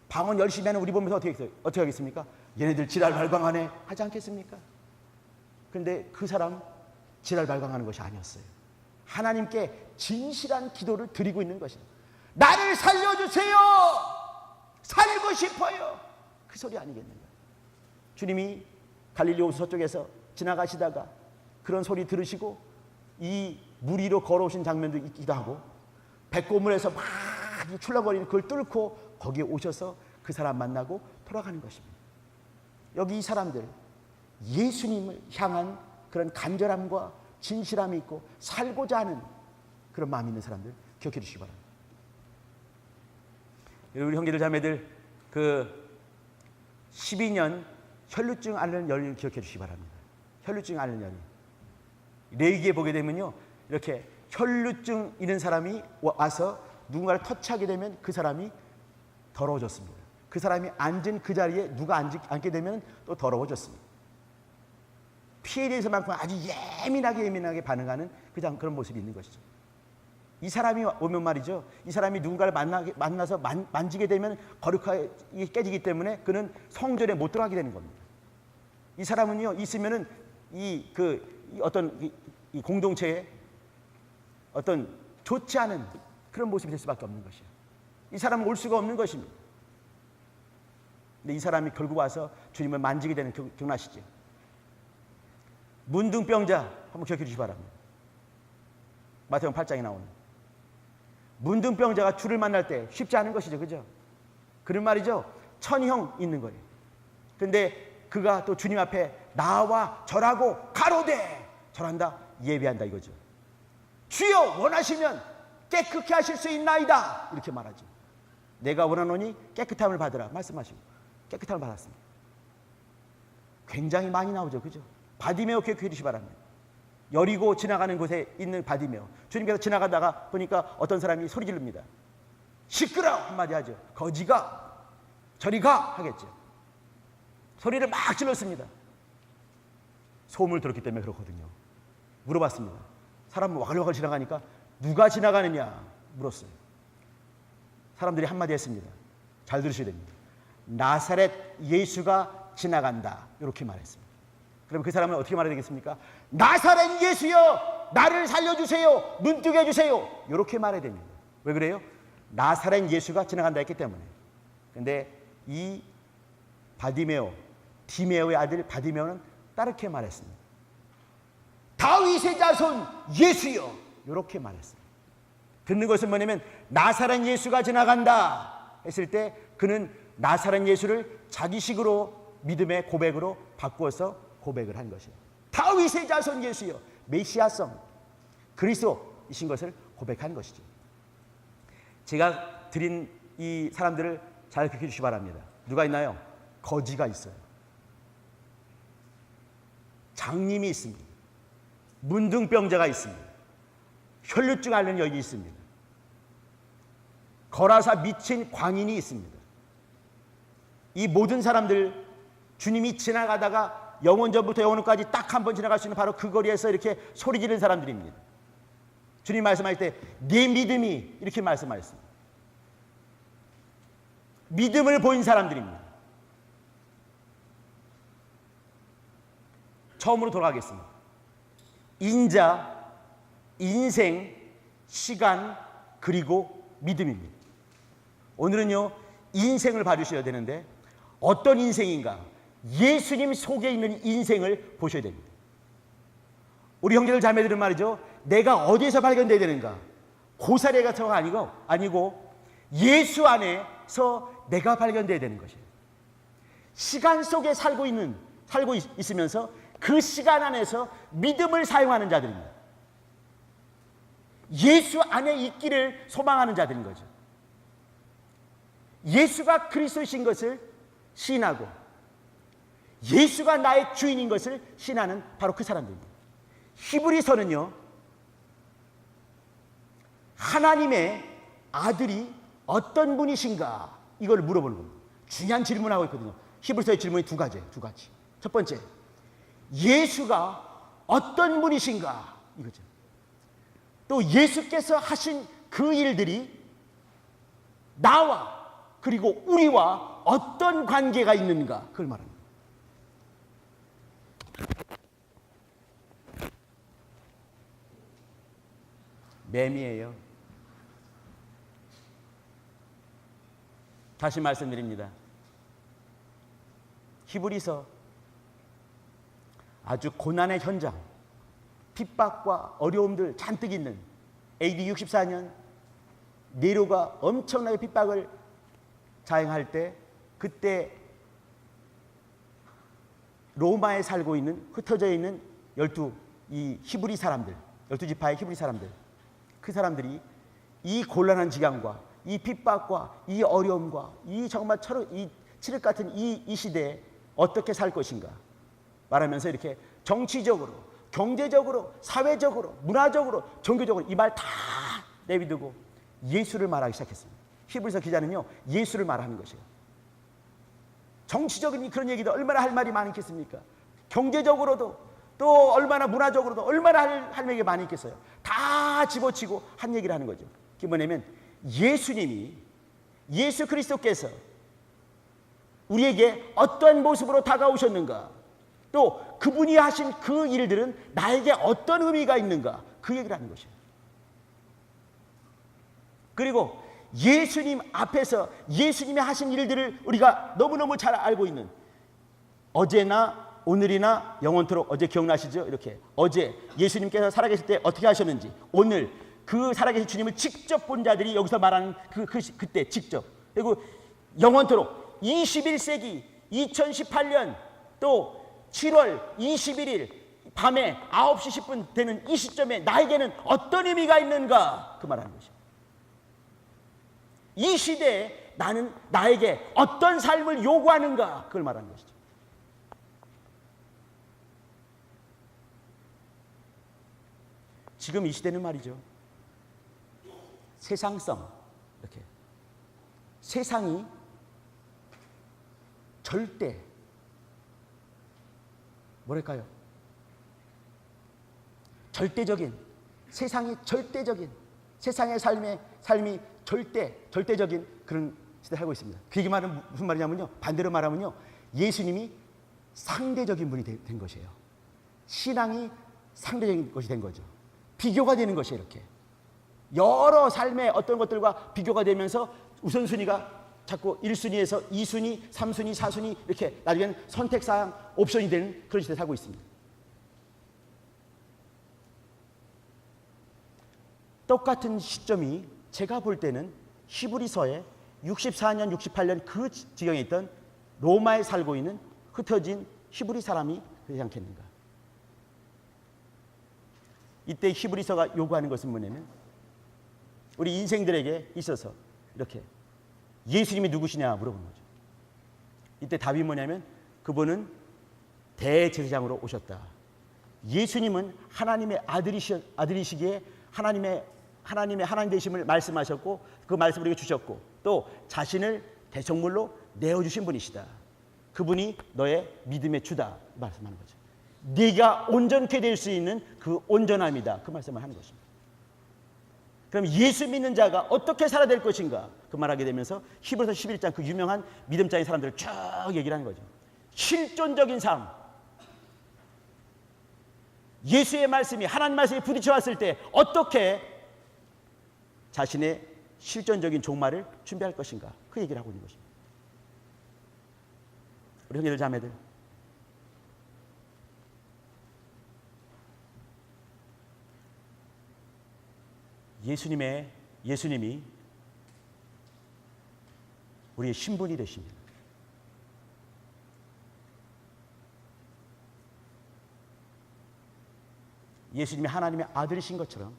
Speaker 1: 방언 열심히 하는 우리 보면서 어떻게 하겠습니까? 얘네들 지랄발광하네 하지 않겠습니까? 그런데 그 사람 지랄발광하는 것이 아니었어요. 하나님께 진실한 기도를 드리고 있는 것입니다. 나를 살려주세요! 살고 싶어요! 그 소리 아니겠는가? 주님이 갈릴리 호수 서쪽에서 지나가시다가 그런 소리 들으시고 이 물 위로 걸어오신 장면도 있기도 하고, 백고물에서 막 출렁거리는 그걸 뚫고 거기에 오셔서 그 사람 만나고 돌아가는 것입니다. 여기 이 사람들 예수님을 향한 그런 간절함과 진실함이 있고 살고자 하는 그런 마음이 있는 사람들 기억해 주시기 바랍니다. 우리 형제들 자매들, 그 12년 혈루증 앓는 연륜 기억해 주시기 바랍니다. 혈루증 앓는 연륜. 레위기에 보게 되면요, 이렇게 혈루증 있는 사람이 와서 누군가를 터치하게 되면 그 사람이 더러워졌습니다. 그 사람이 앉은 그 자리에 누가 앉게 되면 또 더러워졌습니다. 피에 대해서만큼 아주 예민하게 반응하는 그런 모습이 있는 것이죠. 이 사람이 오면 말이죠, 이 사람이 누군가를 만나서 만지게 되면 거룩하게 깨지기 때문에 그는 성전에 못 들어가게 되는 겁니다. 이 사람은요, 있으면은 어떤 공동체에 어떤 좋지 않은 그런 모습이 될 수밖에 없는 것이에요. 이 사람은 올 수가 없는 것입니다. 근데 이 사람이 결국 와서 주님을 만지게 되는, 기억나시죠? 문둥병자 한번 기억해 주시기 바랍니다. 마태복음 8장에 나오는 문둥병자가 주를 만날 때 쉽지 않은 것이죠, 그죠? 그런 말이죠. 천형 있는 거예요. 그런데 그가 또 주님 앞에 나와 절하고 가로되, 절한다, 예배한다 이거죠. 주여 원하시면 깨끗게 하실 수 있나이다, 이렇게 말하죠. 내가 원하노니 깨끗함을 받으라 말씀하시고 깨끗함을 받았습니다. 굉장히 많이 나오죠, 그죠? 바디메오 기억해 주시기 바랍니다. 여리고 지나가는 곳에 있는 바디메오, 주님께서 지나가다가 보니까 어떤 사람이 소리 지릅니다. 시끄러워 한마디 하죠. 거지가 저리 가 하겠죠. 소리를 막 질렀습니다. 소음을 들었기 때문에 그렇거든요. 물어봤습니다. 사람 와글와글 지나가니까 누가 지나가느냐 물었어요. 사람들이 한마디 했습니다. 잘 들으셔야 됩니다. 나사렛 예수가 지나간다. 이렇게 말했습니다. 그럼 그 사람은 어떻게 말해야 되겠습니까? 나사렛 예수여, 나를 살려주세요. 눈 뜨게 해주세요. 이렇게 말해야 됩니다. 왜 그래요? 나사렛 예수가 지나간다 했기 때문에. 근데 이 디메오의 아들 바디메오는 다르게 말했습니다. 다윗의 자손 예수여, 이렇게 말했습니다. 듣는 것은 뭐냐면 나사렛 예수가 지나간다 했을 때 그는 나사렛 예수를 자기식으로 믿음의 고백으로 바꾸어서 고백을 한 것이에요. 다윗의 자손 예수여, 메시아성 그리스도이신 것을 고백한 것이죠. 제가 드린 이 사람들을 잘 기억해 주시기 바랍니다. 누가 있나요? 거지가 있어요. 장님이 있습니다. 문둥병자가 있습니다. 혈루증 앓는 여인이 있습니다. 거라사 미친 광인이 있습니다. 이 모든 사람들 주님이 지나가다가 영원전부터 영원까지 딱 한 번 지나갈 수 있는 바로 그 거리에서 이렇게 소리 지르는 사람들입니다. 주님 말씀할 때 네 믿음이 이렇게 말씀하셨습니다. 믿음을 보인 사람들입니다. 처음으로 돌아가겠습니다. 인자, 인생, 시간, 그리고 믿음입니다. 오늘은요, 인생을 봐주셔야 되는데 어떤 인생인가? 예수님 속에 있는 인생을 보셔야 됩니다. 우리 형제들 자매들은 말이죠, 내가 어디에서 발견돼야 되는가? 고사리 같은 거 아니고 예수 안에서 내가 발견돼야 되는 것이에요. 시간 속에 살고 있으면서 그 시간 안에서 믿음을 사용하는 자들입니다. 예수 안에 있기를 소망하는 자들인 거죠. 예수가 그리스도이신 것을 시인하고 예수가 나의 주인인 것을 시인하는 바로 그 사람들입니다. 히브리서는요, 하나님의 아들이 어떤 분이신가 이걸 물어보는 겁니다. 중요한 질문하고 있거든요. 히브리서의 질문이 두 가지. 첫 번째, 예수가 어떤 분이신가 이거죠. 또 예수께서 하신 그 일들이 나와 그리고 우리와 어떤 관계가 있는가 그걸 말합니다. 매미예요. 다시 말씀드립니다. 히브리서 아주 고난의 현장, 핍박과 어려움들 잔뜩 있는 AD 64년 네로가 엄청나게 핍박을 자행할 때 그때 로마에 살고 있는 흩어져 있는 12이 히브리 사람들, 12지파의 히브리 사람들, 그 사람들이 이 곤란한 지경과 이 핍박과 이 어려움과 이 정말 이 칠흑 같은 이 시대에 어떻게 살 것인가 말하면서 이렇게 정치적으로, 경제적으로, 사회적으로, 문화적으로, 종교적으로 이 말 다 내비두고 예수를 말하기 시작했습니다. 히브리서 기자는요, 예수를 말하는 것이에요. 정치적인 그런 얘기도 얼마나 할 말이 많겠습니까? 경제적으로도 또 얼마나 문화적으로도 얼마나 할 얘기가 많이 있겠어요. 다 집어치고 한 얘기를 하는 거죠. 그게 뭐냐면 예수님이, 예수 그리스도께서 우리에게 어떤 모습으로 다가오셨는가, 또 그분이 하신 그 일들은 나에게 어떤 의미가 있는가, 그 얘기를 하는 것이에요. 그리고 예수님 앞에서 예수님이 하신 일들을 우리가 너무너무 잘 알고 있는, 어제나 오늘이나 영원토록, 어제 기억나시죠? 이렇게 어제 예수님께서 살아계실 때 어떻게 하셨는지, 오늘 그 살아계신 주님을 직접 본 자들이 여기서 말하는 그때 직접, 그리고 영원토록 21세기 2018년 또 7월 21일 밤에 9시 10분 되는 이 시점에 나에게는 어떤 의미가 있는가, 그 말하는 것이죠. 이 시대에 나에게 어떤 삶을 요구하는가, 그걸 말하는 것이죠. 지금 이 시대는 말이죠, 세상성, 이렇게 세상이 절대 뭐랄까요? 절대적인, 세상이 절대적인, 세상의 삶이 절대적인 그런 시대에 살고 있습니다. 그 얘기 말은 무슨 말이냐면요, 반대로 말하면요, 예수님이 상대적인 분이 된 것이에요. 신앙이 상대적인 것이 된 거죠. 비교가 되는 것이에요. 이렇게 여러 삶의 어떤 것들과 비교가 되면서 우선순위가 자꾸 1순위에서 2순위, 3순위, 4순위 이렇게 나중에는 선택사항, 옵션이 되는 그런 시대에 살고 있습니다. 똑같은 시점이 제가 볼 때는 히브리서에 64년, 68년 그 지경에 있던 로마에 살고 있는 흩어진 히브리 사람이 그러지 않겠는가. 이때 히브리서가 요구하는 것은 뭐냐면 우리 인생들에게 있어서 이렇게 예수님이 누구시냐 물어보는 거죠. 이때 답이 뭐냐면 그분은 대제사장으로 오셨다. 예수님은 하나님의 아들이시기에 하나님 되심을 말씀하셨고 그 말씀을 우리에게 주셨고 또 자신을 대성물로 내어주신 분이시다. 그분이 너의 믿음의 주다 말씀하는 거죠. 네가 온전케 될 수 있는 그 온전함이다. 그 말씀을 하는 것입니다. 그럼 예수 믿는 자가 어떻게 살아야 될 것인가? 그 말하게 되면서 히브리서 11장 그 유명한 믿음장의 사람들을 쭉 얘기를 하는 거죠. 실존적인 삶. 예수의 말씀이 하나님 말씀이 부딪혀 왔을 때 어떻게 자신의 실존적인 종말을 준비할 것인가? 그 얘기를 하고 있는 것입니다. 우리 형제들 자매들, 예수님이 우리의 신분이 되십니다. 예수님이 하나님의 아들이신 것처럼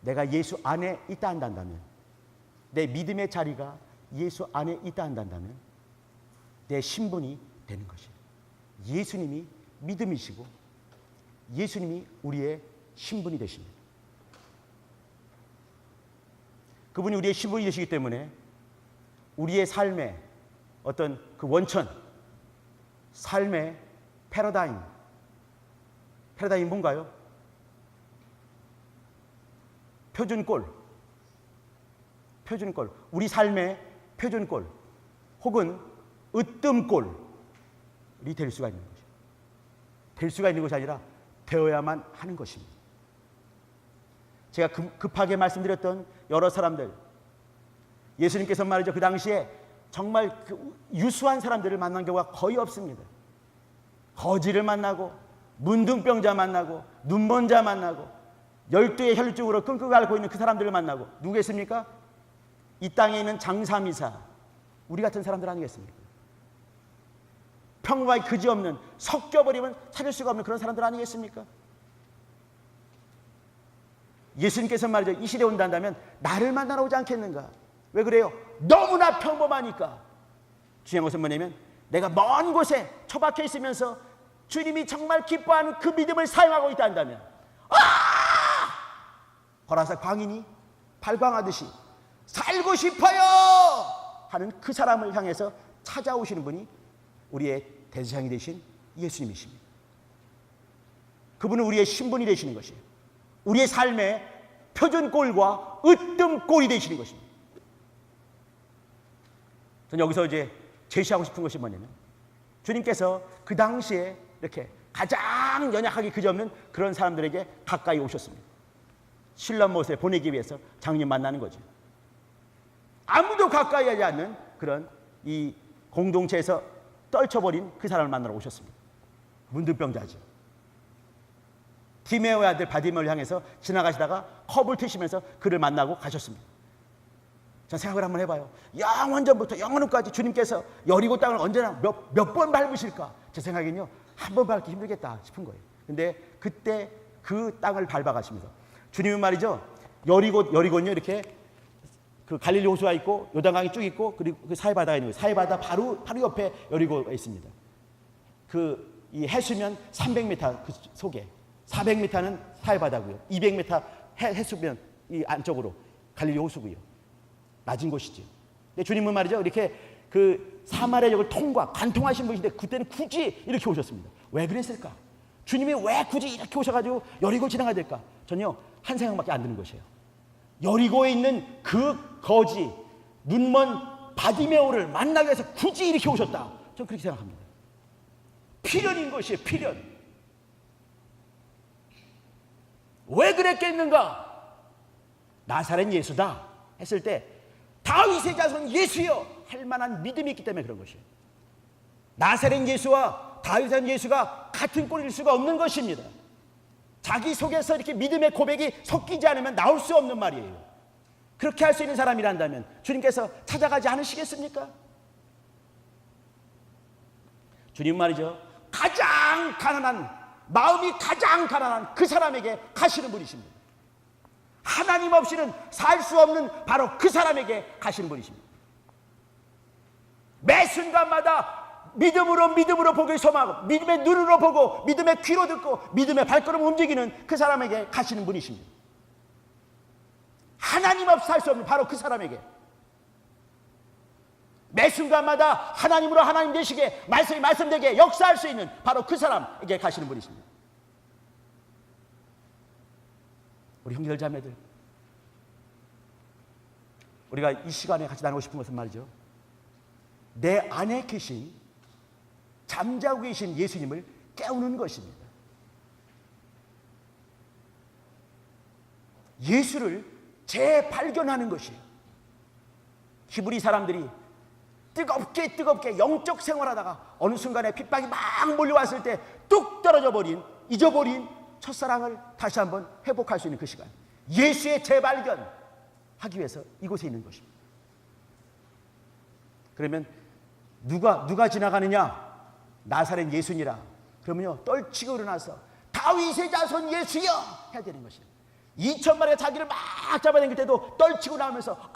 Speaker 1: 내가 예수 안에 있다 한다면, 내 믿음의 자리가 예수 안에 있다 한다면 내 신분이 되는 것이에요. 예수님이 믿음이시고 예수님이 우리의 신분이 되십니다. 그분이 우리의 신분이 되시기 때문에 우리의 삶의 어떤 그 원천, 삶의 패러다임이 뭔가요? 표준꼴, 우리 삶의 표준꼴 혹은 으뜸꼴이 될 수가 있는 것이죠. 될 수가 있는 것이 아니라 되어야만 하는 것입니다. 제가 급하게 말씀드렸던 여러 사람들, 예수님께서 말이죠, 그 당시에 정말 그 유수한 사람들을 만난 경우가 거의 없습니다. 거지를 만나고 문둥병자 만나고 눈먼 자 만나고 12의 혈루증으로 끙끙 앓고 있는 그 사람들을 만나고 누구겠습니까? 이 땅에 있는 장사미사, 우리 같은 사람들 아니겠습니까? 평범하게 그지없는, 섞여버리면 찾을 수가 없는 그런 사람들 아니겠습니까? 예수님께서 말이죠, 이 시대에 온다면 나를 만나러 오지 않겠는가? 왜 그래요? 너무나 평범하니까. 중요한 것은 뭐냐면 내가 먼 곳에 처박혀 있으면서 주님이 정말 기뻐하는 그 믿음을 사용하고 있다 한다면, 거라사 광인이 발광하듯이 살고 싶어요 하는 그 사람을 향해서 찾아오시는 분이 우리의 대제사장이 되신 예수님이십니다. 그분은 우리의 신분이 되시는 것이에요. 우리의 삶의 표준꼴과 으뜸꼴이 되시는 것입니다. 저는 여기서 이제 제시하고 싶은 것이 뭐냐면 주님께서 그 당시에 이렇게 가장 연약하기 그지없는 그런 사람들에게 가까이 오셨습니다. 신랑못에 보내기 위해서 장님 만나는 거죠. 아무도 가까이 하지 않는 그런 이 공동체에서 떨쳐버린 그 사람을 만나러 오셨습니다. 문둥병자죠. 디메오의 아들 바디메오를 향해서 지나가시다가 컵을 트시면서 그를 만나고 가셨습니다. 자, 생각을 한번 해봐요. 영원전부터 영원까지 주님께서 여리고 땅을 언제나 몇 번 밟으실까? 제 생각엔요, 한 번 밟기 힘들겠다 싶은 거예요. 근데 그때 그 땅을 밟아가시면서 주님은 말이죠, 여리고는요, 이렇게 그 갈릴리 호수가 있고 요단강이 쭉 있고 그리고 그 사해바다가 있는 거예요. 사해바다 바로 옆에 여리고가 있습니다. 그 이 해수면 300m 그 속에 400m는 사해바다고요. 200m 해수면 이 안쪽으로 갈릴리 호수고요. 낮은 곳이죠. 근데 주님은 말이죠, 이렇게 그 사마리아 역을 관통하신 분이신데 그때는 굳이 이렇게 오셨습니다. 왜 그랬을까? 주님이 왜 굳이 이렇게 오셔가지고 여리고를 지나가야 될까? 전요 한 생각밖에 안 드는 것이에요. 여리고에 있는 그 거지 눈먼 바디메오를 만나기 위해서 굳이 이렇게 오셨다. 저는 그렇게 생각합니다. 필연인 것이에요. 필연. 왜 그랬겠는가? 나사렛 예수다 했을 때 다윗의 자손 예수여 할 만한 믿음이 있기 때문에 그런 것이에요. 나사렛 예수와 다윗의 예수가 같은 꼴일 수가 없는 것입니다. 자기 속에서 이렇게 믿음의 고백이 섞이지 않으면 나올 수 없는 말이에요. 그렇게 할 수 있는 사람이란다면 주님께서 찾아가지 않으시겠습니까? 주님 말이죠. 가장 가난한, 마음이 가장 가난한 그 사람에게 가시는 분이십니다. 하나님 없이는 살 수 없는 바로 그 사람에게 가시는 분이십니다. 매 순간마다 믿음으로 보기 소망하고 믿음의 눈으로 보고 믿음의 귀로 듣고 믿음의 발걸음 움직이는 그 사람에게 가시는 분이십니다. 하나님 없이 살 수 없는 바로 그 사람에게 매 순간마다 하나님으로 하나님 되시게 말씀이 말씀되게 역사할 수 있는 바로 그 사람에게 가시는 분이십니다. 우리 형제들 자매들, 우리가 이 시간에 같이 나누고 싶은 것은 말이죠, 내 안에 계신 잠자고 계신 예수님을 깨우는 것입니다. 예수를 재발견하는 것이에요. 히브리 사람들이 뜨겁게 영적 생활하다가 어느 순간에 핍박이 막 몰려왔을 때 뚝 떨어져 버린, 잊어버린 첫사랑을 다시 한번 회복할 수 있는 그 시간, 예수의 재발견하기 위해서 이곳에 있는 것입니다. 그러면 누가 지나가느냐? 나사렛 예수니라. 그러면요 떨치고 일어나서 다윗의 자손 예수여 해야 되는 것이에요. 2,000마리가 자기를 막 잡아당길 때도 떨치고 나오면서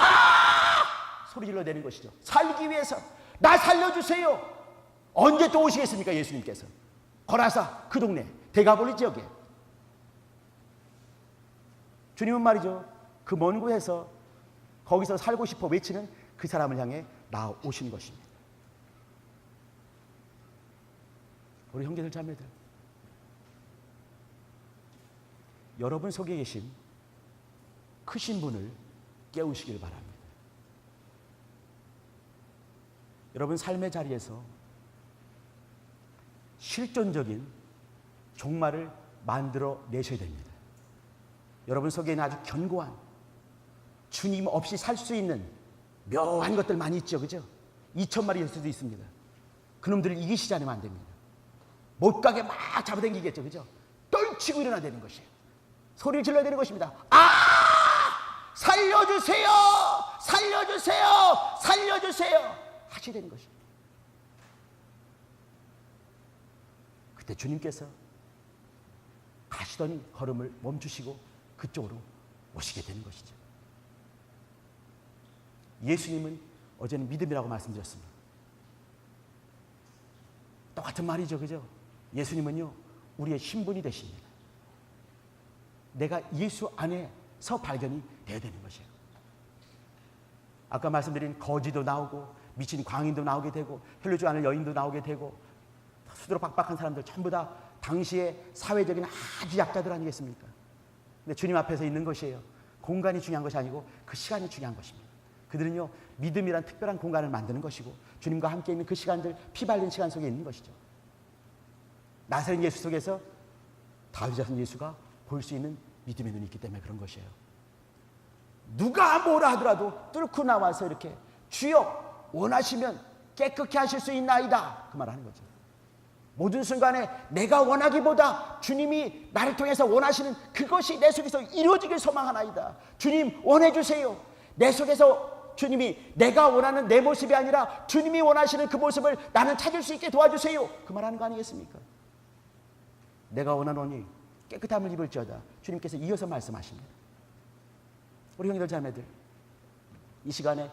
Speaker 1: 소리 질러내는 것이죠. 살기 위해서 나 살려주세요. 언제 또 오시겠습니까? 예수님께서 거라사 그 동네 대가볼리 지역에 주님은 말이죠, 그 먼 곳에서 거기서 살고 싶어 외치는 그 사람을 향해 나오신 것입니다. 우리 형제들 자매들, 여러분 속에 계신 크신 분을 깨우시길 바랍니다. 여러분 삶의 자리에서 실존적인 종말을 만들어 내셔야 됩니다. 여러분 속에 있는 아주 견고한, 주님 없이 살 수 있는 묘한 것들 많이 있죠, 그죠? 2,000마리일 수도 있습니다. 그놈들을 이기시지 않으면 안 됩니다. 못 가게 막 잡아당기겠죠, 그죠? 떨치고 일어나야 되는 것이에요. 소리를 질러야 되는 것입니다. 살려주세요! 살려주세요! 살려주세요! 하셔야 되는 것입니다. 그때 주님께서 가시던 걸음을 멈추시고 그쪽으로 오시게 되는 것이죠. 예수님은 어제는 믿음이라고 말씀드렸습니다. 똑같은 말이죠, 그죠? 예수님은요 우리의 신분이 되십니다. 내가 예수 안에서 발견이 되어야 되는 것이에요. 아까 말씀드린 거지도 나오고 미친 광인도 나오게 되고 혈류주 않을 여인도 나오게 되고 수두룩 빡빡한 사람들 전부 다 당시의 사회적인 아주 약자들 아니겠습니까? 근데 주님 앞에서 있는 것이에요. 공간이 중요한 것이 아니고 그 시간이 중요한 것입니다. 그들은요 믿음이란 특별한 공간을 만드는 것이고 주님과 함께 있는 그 시간들, 피 발린 시간 속에 있는 것이죠. 나사렛 예수 속에서 다윗 자손 예수가 볼 수 있는 믿음의 눈이 있기 때문에 그런 것이에요. 누가 뭐라 하더라도 뚫고 나와서 이렇게 주여 원하시면 깨끗게 하실 수 있나이다, 그 말하는 거죠. 모든 순간에 내가 원하기보다 주님이 나를 통해서 원하시는 그것이 내 속에서 이루어지길 소망하나이다. 주님 원해주세요. 내 속에서 주님이 내가 원하는 내 모습이 아니라 주님이 원하시는 그 모습을 나는 찾을 수 있게 도와주세요, 그 말하는 거 아니겠습니까? 내가 원하노니 깨끗함을 입을지어다. 주님께서 이어서 말씀하십니다. 우리 형제들 자매들, 이 시간에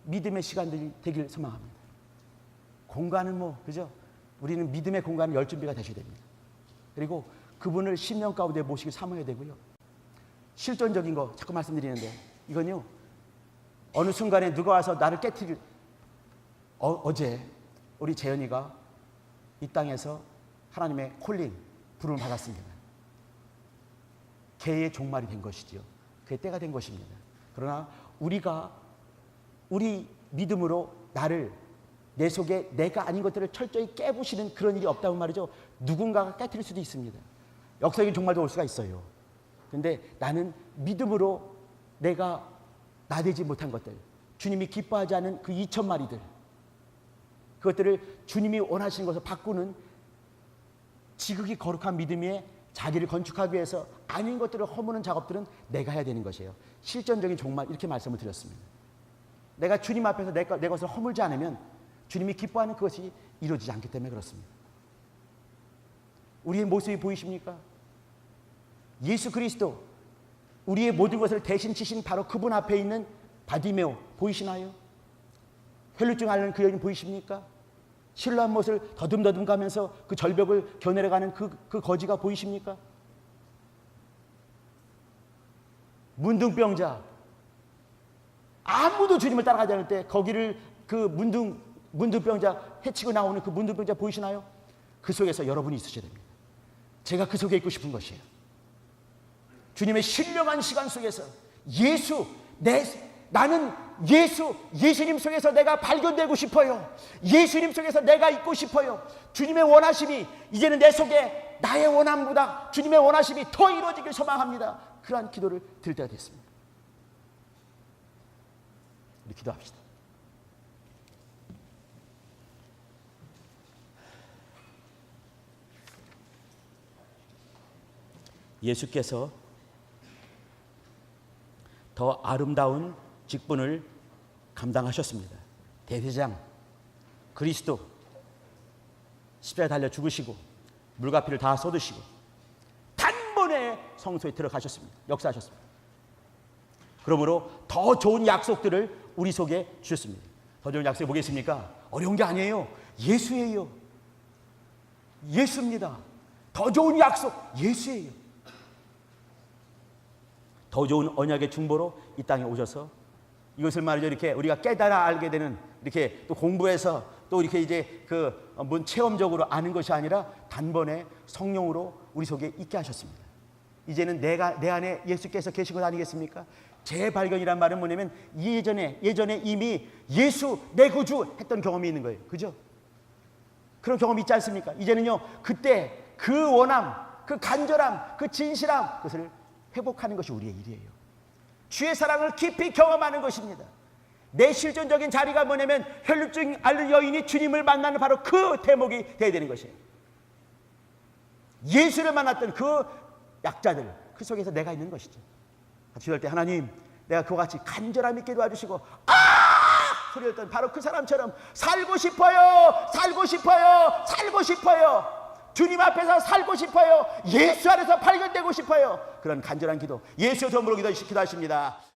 Speaker 1: 믿음의 시간들이 되길 소망합니다. 공간은 그죠? 우리는 믿음의 공간을 열 준비가 되셔야 됩니다. 그리고 그분을 심령 가운데 모시기 삼아야 되고요. 실존적인 거 자꾸 말씀드리는데 이건요 어느 순간에 누가 와서 나를 깨트릴 어제 우리 재현이가 이 땅에서 하나님의 콜링, 부름을 받았습니다. 개의 종말이 된 것이지요. 그의 때가 된 것입니다. 그러나 우리 믿음으로 나를, 내 속에 내가 아닌 것들을 철저히 깨부시는 그런 일이 없다면 말이죠. 누군가가 깨트릴 수도 있습니다. 역사적인 종말도 올 수가 있어요. 그런데 나는 믿음으로 내가 나되지 못한 것들, 주님이 기뻐하지 않은 그 2,000마리들, 그것들을 주님이 원하시는 것을 바꾸는 지극히 거룩한 믿음의 자기를 건축하기 위해서 아닌 것들을 허무는 작업들은 내가 해야 되는 것이에요. 실전적인 종말, 이렇게 말씀을 드렸습니다. 내가 주님 앞에서 내 것을 허물지 않으면 주님이 기뻐하는 그것이 이루어지지 않기 때문에 그렇습니다. 우리의 모습이 보이십니까? 예수 그리스도, 우리의 모든 것을 대신 치신 바로 그분 앞에 있는 바디메오 보이시나요? 혈루증 앓는 그 여인 보이십니까? 실로암 못을 더듬더듬 가면서 그 절벽을 겨내려가는 그 거지가 보이십니까? 문둥병자, 아무도 주님을 따라가지 않을 때 거기를 그 문둥병자 해치고 나오는 그 문둥병자 보이시나요? 그 속에서 여러분이 있으셔야 됩니다. 제가 그 속에 있고 싶은 것이에요. 주님의 신령한 시간 속에서 나는 예수님 속에서 내가 발견되고 싶어요. 예수님 속에서 내가 있고 싶어요. 주님의 원하심이 이제는 내 속에 나의 원함보다 주님의 원하심이 더 이루어지길 소망합니다. 그러한 기도를 드릴 때가 됐습니다. 우리 기도합시다. 예수께서 더 아름다운 직분을 감당하셨습니다. 대제사장 그리스도 십자가에 달려 죽으시고 물과 피를 다 쏟으시고 단번에 성소에 들어가셨습니다. 역사하셨습니다. 그러므로 더 좋은 약속들을 우리 속에 주셨습니다. 더 좋은 약속이 뭐겠습니까? 어려운 게 아니에요. 예수예요. 예수입니다. 더 좋은 약속 예수예요. 더 좋은 언약의 중보로 이 땅에 오셔서 이것을 말이죠, 이렇게 우리가 깨달아 알게 되는, 이렇게 또 공부해서 또 이렇게 이제 그 체험적으로 아는 것이 아니라 단번에 성령으로 우리 속에 있게 하셨습니다. 이제는 내 안에 예수께서 계신 것 아니겠습니까? 재발견이란 말은 뭐냐면 예전에 이미 예수 내 구주 했던 경험이 있는 거예요. 그죠? 그런 경험이 있지 않습니까? 이제는요, 그때 그 원함, 그 간절함, 그 진실함, 그것을 회복하는 것이 우리의 일이에요. 주의 사랑을 깊이 경험하는 것입니다. 내 실존적인 자리가 뭐냐면 혈루증 앓는 여인이 주님을 만나는 바로 그 대목이 되어야 되는 것이에요. 예수를 만났던 그 약자들, 그 속에서 내가 있는 것이죠. 기도할 때 하나님, 내가 그와 같이 간절함 있게 도와주시고 소리를 던 바로 그 사람처럼 살고 싶어요, 살고 싶어요, 살고 싶어요. 주님 앞에서 살고 싶어요. 예수 안에서 발견되고 싶어요. 그런 간절한 기도, 예수의 도움으로 기도하십니다.